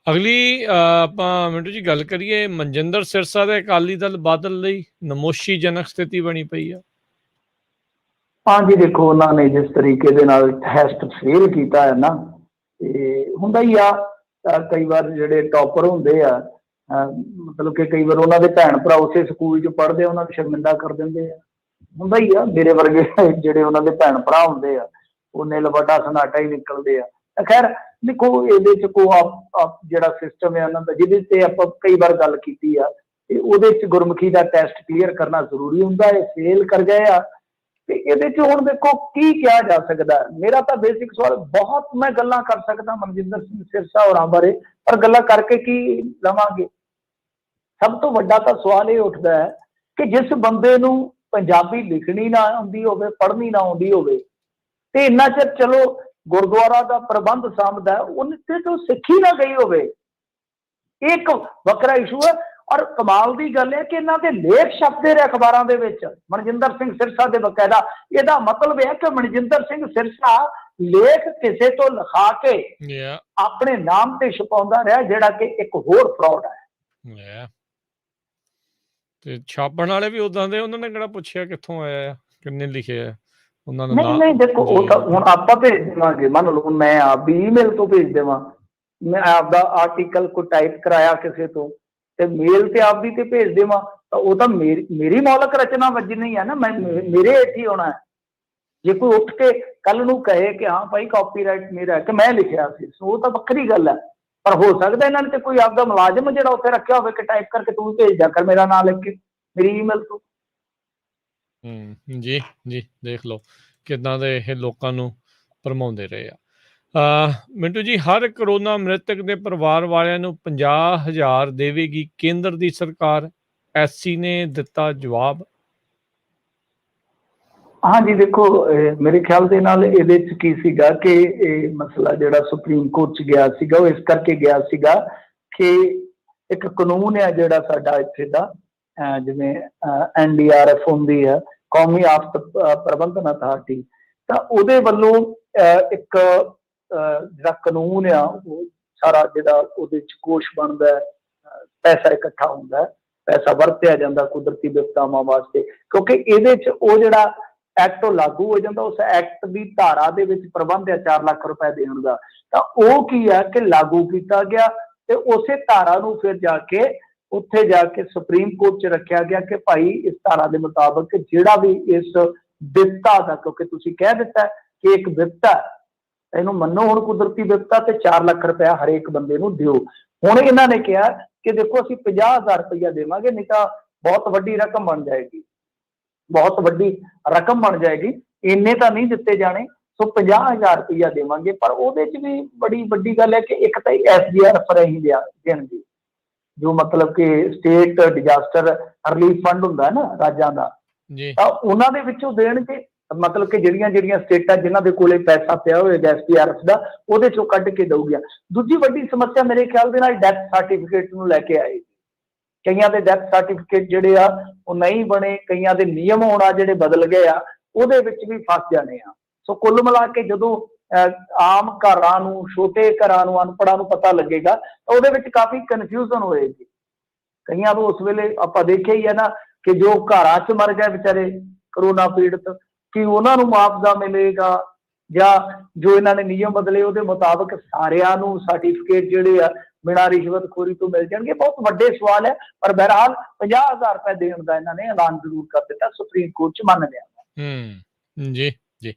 ਅਗਲੀ ਆਪਾਂ ਮਿੰਟੂ ਜੀ ਗੱਲ ਕਰੀਏ ਮਨਜਿੰਦਰ ਸਿਰਸਾ ਦੇ ਅਕਾਲੀ ਦਲ ਬਾਦਲ ਲਈ ਨਮੋਸ਼ੀਜਨਕ ਸਥਿਤੀ ਬਣੀ ਪਈ ਆ। ਹਾਂਜੀ, ਦੇਖੋ ਉਹਨਾਂ ਨੇ ਜਿਸ ਤਰੀਕੇ ਦੇ ਨਾਲ ਟੈਸਟ ਫੇਲ ਕੀਤਾ ਹੈ ਨਾ, ਤੇ ਹੁੰਦਾ ਹੀ ਆ ਕਈ ਵਾਰ ਜਿਹੜੇ ਟੌਪਰ ਹੁੰਦੇ ਆ ਮਤਲਬ ਕਿ ਕਈ ਵਾਰ ਉਹਨਾਂ ਦੇ ਭੈਣ ਭਰਾ ਉਸੇ ਸਕੂਲ 'ਚ ਪੜ੍ਹਦੇ ਆ, ਉਹਨਾਂ ਨੂੰ ਸ਼ਰਮਿੰਦਾ ਕਰ ਦਿੰਦੇ ਆ। ਹੁੰਦਾ ਹੀ ਆ, ਮੇਰੇ ਵਰਗੇ ਜਿਹੜੇ ਉਹਨਾਂ ਦੇ ਭੈਣ ਭਰਾ ਹੁੰਦੇ ਆ ਉਹ ਨਿਲ ਵੱਡਾ ਸਨਾਟਾ ਹੀ ਨਿਕਲਦੇ ਆ। ਖੈਰ ਦੇਖੋ ਇਹਦੇ 'ਚ ਜਿਹੜਾ ਸਿਸਟਮ ਹੈ ਉਹਨਾਂ ਦਾ, ਜਿਹਦੇ ਤੇ ਆਪਾਂ ਕਈ ਵਾਰ ਗੱਲ ਕੀਤੀ ਆ, ਤੇ ਉਹਦੇ 'ਚ ਗੁਰਮੁਖੀ ਦਾ ਟੈਸਟ ਕਲੀਅਰ ਕਰਨਾ ਜ਼ਰੂਰੀ ਹੁੰਦਾ ਹੈ। ਫੇਲ ਕਰ ਗਏ ਆ ਤੇ ਇਹਦੇ 'ਚ ਹੁਣ ਦੇਖੋ ਕੀ ਕਿਹਾ ਜਾ ਸਕਦਾ। ਮੇਰਾ ਤਾਂ ਬੇਸਿਕ ਸਵਾਲ, ਬਹੁਤ ਮੈਂ ਗੱਲਾਂ ਕਰ ਸਕਦਾ ਮਨਜਿੰਦਰ ਸਿੰਘ ਸਿਰਸਾ ਹੋਰਾਂ ਬਾਰੇ, ਪਰ ਗੱਲਾਂ ਕਰਕੇ ਕੀ ਲਵਾਂਗੇ। ਸਭ ਤੋਂ ਵੱਡਾ ਤਾਂ ਸਵਾਲ ਇਹ ਉੱਠਦਾ ਹੈ ਕਿ ਜਿਸ ਬੰਦੇ ਨੂੰ ਪੰਜਾਬੀ ਲਿਖਣੀ ਨਾ ਆਉਂਦੀ ਹੋਵੇ, ਪੜ੍ਹਨੀ ਨਾ ਆਉਂਦੀ ਹੋਵੇ, ਤੇ ਇੰਨਾ ਚਿਰ ਚਲੋ ਗੁਰਦੁਆਰਾ ਦਾ ਪ੍ਰਬੰਧ ਸਾਂਭਦਾ, ਉਹਨੇ ਤੋਂ ਸਿੱਖੀ ਨਾ ਗਈ ਹੋਵੇ, ਇਹ ਇੱਕ ਵੱਖਰਾ ਇਸ਼ੂ ਹੈ। ਔਰ ਕਮਾਲ ਦੀ ਗੱਲ ਹੈ ਕਿ ਇਹਨਾਂ ਦੇ ਲੇਖ ਛਪਦੇ ਰਹੇ ਅਖਬਾਰਾਂ ਦੇ ਵਿੱਚ ਮਨਜਿੰਦਰ ਸਿੰਘ ਸਿਰਸਾ ਦੇ ਬਕਾਇਦਾ। ਇਹਦਾ ਮਤਲਬ ਹੈ ਕਿ ਮਨਜਿੰਦਰ ਸਿੰਘ ਸਿਰਸਾ ਲੇਖ ਕਿਸੇ ਤੋਂ ਲਿਖਾ ਕੇ ਆਪਣੇ ਨਾਮ ਤੇ ਛਪਾਉਂਦਾ ਰਿਹਾ, ਜਿਹੜਾ ਕਿ ਇੱਕ ਹੋਰ ਫਰਾਡ ਹੈ। ਤੇ ਛਾਪਣ ਵਾਲੇ ਵੀ ਉਦਾਂ ਦੇ, ਉਹਨਾਂ ਨੇ ਕਿਹੜਾ ਪੁੱਛਿਆ ਕਿੱਥੋਂ ਆਇਆ ਆ, ਕਿੰਨੇ ਲਿਖਿਆ ਉਹਨਾਂ ਨੇ? ਨਹੀਂ ਦੇਖੋ ਉਹ ਤਾਂ ਹੁਣ ਆਪਾਂ ਭੇਜ ਦੇਵਾਂਗੇ, ਮੰਨ ਲਓ ਮੈਂ ਆਪ ਵੀ ਈਮੇਲ ਤੋਂ ਭੇਜ ਦੇਵਾਂ, ਮੈਂ ਆਪਦਾ ਆਰਟੀਕਲ ਕੋਈ ਟਾਈਪ ਕਰਾਇਆ ਕਿਸੇ ਤੋਂ ਤੇ ਮੇਲ ਤੇ ਆਪ ਦੀ ਤੇ ਭੇਜ ਦੇਵਾਂ, ਤਾਂ ਉਹ ਤਾਂ ਮੇਰੀ ਮੌਲਿਕ ਰਚਨਾ ਵੱਜਣੀ ਹੈ ਨਾ, ਮੇਰੇ ਹੇਠ ਹੀ ਹੋਣਾ ਹੈ। ਜੇ ਕੋਈ ਉੱਠ ਕੇ ਕੱਲ ਨੂੰ ਕਹੇ ਕਿ ਹਾਂ ਭਾਈ ਕਾਪੀਰਾਈਟ ਮੇਰਾ ਕਿ ਮੈਂ ਲਿਖਿਆ ਸੀ, ਉਹ ਤਾਂ ਵੱਖਰੀ ਗੱਲ ਹੈ। ਪਰ ਹੋ ਸਕਦਾ ਇਹਨਾਂ ਨੇ ਤੇ ਕੋਈ ਆਪਦਾ ਮੁਲਾਜ਼ਮ ਜਿਹੜਾ ਉੱਥੇ ਰੱਖਿਆ ਹੋਵੇ ਕਿ ਟਾਈਪ ਕਰਕੇ ਤੂੰ ਭੇਜ ਜਾ ਕਰ ਮੇਰਾ ਨਾਂ ਲਿਖ ਕੇ ਮੇਰੀ ਈਮੇਲ ਤੋਂ। ਜੀ ਦੇਖ ਲਓ ਕਿੱਦਾਂ ਦੇ ਇਹ ਲੋਕਾਂ ਨੂੰ ਭਰਮਾਉਂਦੇ ਰਹੇ ਆ। ਮਿੰਟੂ ਜੀ, ਹਰ ਕਰੋਨਾ ਮ੍ਰਿਤਕ ਦੇ ਪਰਿਵਾਰ ਵਾਲਿਆਂ ਨੂੰ 50,000 ਦੇਵੇਗੀ ਕੇਂਦਰ ਦੀ ਸਰਕਾਰ, SC ਨੇ ਦਿੱਤਾ ਜਵਾਬ। ਹਾਂਜੀ ਦੇਖੋ, ਮੇਰੇ ਖਿਆਲ ਦੇ ਨਾਲ ਇਹਦੇ 'ਚ ਕੀ ਸੀਗਾ ਕਿ ਇਹ ਮਸਲਾ ਜਿਹੜਾ ਸੁਪਰੀਮ ਕੋਰਟ 'ਚ ਗਿਆ ਸੀਗਾ, ਉਹ ਇਸ ਕਰਕੇ ਗਿਆ ਸੀਗਾ ਕਿ ਇੱਕ ਕਾਨੂੰਨ ਹੈ ਜਿਹੜਾ ਸਾਡਾ ਇੱਥੇ ਦਾ, ਜਿਵੇਂ NDRF ਹੁੰਦੀ ਹੈ, ਕੌਮੀ ਆਫਤ ਪ੍ਰਬੰਧਨ ਅਥਾਰਟੀ, ਤਾਂ ਉਹਦੇ ਵੱਲੋਂ ਇੱਕ ਜਿਹੜਾ ਕਾਨੂੰਨ ਆ ਉਹ ਸਾਰਾ ਜਿਹੜਾ ਉਹਦੇ 'ਚ ਕੋਸ਼ ਬਣਦਾ, ਪੈਸਾ ਇਕੱਠਾ ਹੁੰਦਾ, ਪੈਸਾ ਵਰਤਿਆ ਜਾਂਦਾ ਕੁਦਰਤੀ ਵਿਪਤਾਵਾਂ ਵਾਸਤੇ, ਕਿਉਂਕਿ ਇਹਦੇ 'ਚ ਉਹ ਜਿਹੜਾ ਐਕਟ ਲਾਗੂ ਹੋ ਜਾਂਦਾ, ਉਸ ਐਕਟ ਦੀ ਧਾਰਾ ਦੇ ਵਿੱਚ ਪ੍ਰਬੰਧ ਹੈ 4 ਲੱਖ ਰੁਪਏ ਦੇਣ ਦਾ। ਤਾਂ ਉਹ ਕੀ ਹੈ ਕਿ ਲਾਗੂ ਕੀਤਾ ਗਿਆ ਤੇ ਉਸੇ ਧਾਰਾ ਨੂੰ ਫਿਰ ਜਾ ਕੇ ਉੱਥੇ ਜਾ ਕੇ ਸੁਪਰੀਮ ਕੋਰਟ 'ਚ ਰੱਖਿਆ ਗਿਆ ਕਿ ਭਾਈ ਇਸ ਧਾਰਾ ਦੇ ਮੁਤਾਬਕ ਜਿਹੜਾ ਵੀ ਇਸ ਵਿਪਤਾ ਦਾ, ਕਿਉਂਕਿ ਤੁਸੀਂ ਕਹਿ ਦਿੱਤਾ ਕਿ ਇੱਕ ਵਿਪਤਾ, ਇਹਨੂੰ ਮੰਨੋ ਹੁਣ ਕੁਦਰਤੀ ਵਿਪਤਾ, ਤੇ 4 ਲੱਖ ਰੁਪਇਆ ਹਰੇਕ ਬੰਦੇ ਨੂੰ ਦਿਓ। ਹੁਣ ਇਹਨਾਂ ਨੇ ਕਿਹਾ ਕਿ ਦੇਖੋ ਅਸੀਂ 50,000 ਰੁਪਇਆ ਦੇਵਾਂਗੇ, ਨਹੀਂ ਤਾਂ ਬਹੁਤ ਵੱਡੀ ਰਕਮ ਬਣ ਜਾਏਗੀ। ਬਹੁਤ ਵੱਡੀ ਰਕਮ ਬਣ ਜਾਏਗੀ। ਇੰਨੇ ਤਾਂ ਨਹੀਂ ਦਿੱਤੇ ਜਾਣੇ, ਸੋ 50,000 ਰੁਪਇਆ ਦੇਵਾਂਗੇ। ਪਰ ਉਹਦੇ 'ਚ ਵੀ ਬੜੀ ਵੱਡੀ ਗੱਲ ਹੈ ਕਿ ਇੱਕ ਤਾਂ SDRF ਰਾਹੀਂ ਦੇਣਗੇ, ਜੋ ਮਤਲਬ ਕਿ ਸਟੇਟ ਡਿਜ਼ਾਸਟਰ ਰਿਲੀਫ ਫੰਡ ਹੁੰਦਾ ਨਾ ਰਾਜਾਂ ਦਾ, ਜੀ ਤਾਂ ਉਹਨਾਂ ਦੇ ਵਿੱਚੋਂ ਦੇਣਗੇ। ਮਤਲਬ ਕਿ ਜਿਹੜੀਆਂ ਸਟੇਟਾਂ ਜਿਨ੍ਹਾਂ ਦੇ ਕੋਲੇ ਪੈਸਾ ਪਿਆ ਹੋਏਗਾ SDRF ਦਾ, ਉਹਦੇ ਚੋਂ ਕੱਢ ਕੇ ਦਊਗਾ। ਦੂਜੀ ਵੱਡੀ ਸਮੱਸਿਆ ਮੇਰੇ ਖਿਆਲ ਦੇ ਨਾਲ ਡੈਥ ਸਰਟੀਫਿਕੇਟ ਨੂੰ ਲੈ ਕੇ ਆਏਗੀ। ਕਈਆਂ ਦੇ ਡੈਥ ਸਰਟੀਫਿਕੇਟ ਜਿਹੜੇ ਆ ਉਹ ਨਹੀਂ ਬਣੇ, ਕਈਆਂ ਦੇ ਨਿਯਮ ਹੋਣਾ ਜਿਹੜੇ ਬਦਲ ਗਏ ਆ, ਉਹਦੇ ਵਿੱਚ ਵੀ ਫਸ ਜਾਣੇ ਆ। ਸੋ ਕੁੱਲ ਮਿਲਾ ਕੇ ਜਦੋਂ ਆਮ ਘਰਾਂ ਨੂੰ, ਛੋਟੇ ਘਰਾਂ ਨੂੰ, ਅਨਪੜ੍ਹਾਂ ਨੂੰ ਪਤਾ ਲੱਗੇਗਾ ਤਾਂ ਉਹਦੇ ਵਿੱਚ ਕਾਫੀ ਕਨਫਿਊਜ਼ਨ ਹੋਏਗੀ। ਕਈਆਂ ਨੂੰ ਉਸ ਵੇਲੇ ਆਪਾਂ ਦੇਖਿਆ ਹੀ ਹੈ ਨਾ ਕਿ ਜੋ ਘਰਾਂ 'ਚ ਮਰ ਗਏ ਵਿਚਾਰੇ ਕਰੋਨਾ ਪੀੜਤ, ਕਿ ਉਹਨਾਂ ਨੂੰ ਮੁਆਵਜ਼ਾ ਮਿਲੇਗਾ ਜਾਂ ਜੋ ਇਹਨਾਂ ਨੇ ਨਿਯਮ ਬਦਲੇ ਉਹਦੇ ਮੁਤਾਬਕ ਸਾਰਿਆਂ ਨੂੰ ਸਰਟੀਫਿਕੇਟ ਜਿਹੜੇ ਆ ਬਿਨਾਂ ਰਿਸ਼ਵਤਖੋਰੀ ਤੋਂ ਮਿਲ ਜਾਣਗੇ। ਬਹੁਤ ਵੱਡੇ ਸਵਾਲ ਹੈ, ਪਰ ਬਹਰਹਾਲ 50,000 ਰੁਪਏ ਦੇਣ ਦਾ ਇਹਨਾਂ ਨੇ ਐਲਾਨ ਜ਼ਰੂਰ ਕਰ ਦਿੱਤਾ, ਸੁਪਰੀਮ ਕੋਰਟ 'ਚ ਮੰਨ ਲਿਆ। ਜੀ ਜੀ।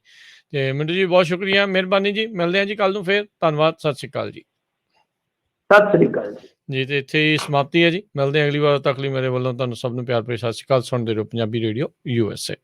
ਤੇ ਮਿੰਟੂ ਜੀ ਬਹੁਤ ਸ਼ੁਕਰੀਆ, ਮਿਹਰਬਾਨੀ ਜੀ। ਮਿਲਦੇ ਹਾਂ ਜੀ ਕੱਲ ਨੂੰ ਫਿਰ। ਧੰਨਵਾਦ, ਸਤਿ ਸ਼੍ਰੀ ਅਕਾਲ ਜੀ। ਸਤਿ ਸ੍ਰੀ ਅਕਾਲ ਜੀ। ਤੇ ਇੱਥੇ ਹੀ ਸਮਾਪਤੀ ਹੈ ਜੀ। ਮਿਲਦੇ ਹਾਂ ਅਗਲੀ ਵਾਰ, ਤੱਕ ਲਈ ਮੇਰੇ ਵੱਲੋਂ ਤੁਹਾਨੂੰ ਸਭ ਨੂੰ ਪਿਆਰ ਭਰੀ ਸਤਿ ਸ਼੍ਰੀ ਅਕਾਲ। ਸੁਣਦੇ ਰਹੋ ਪੰਜਾਬੀ ਰੇਡੀਓ USA।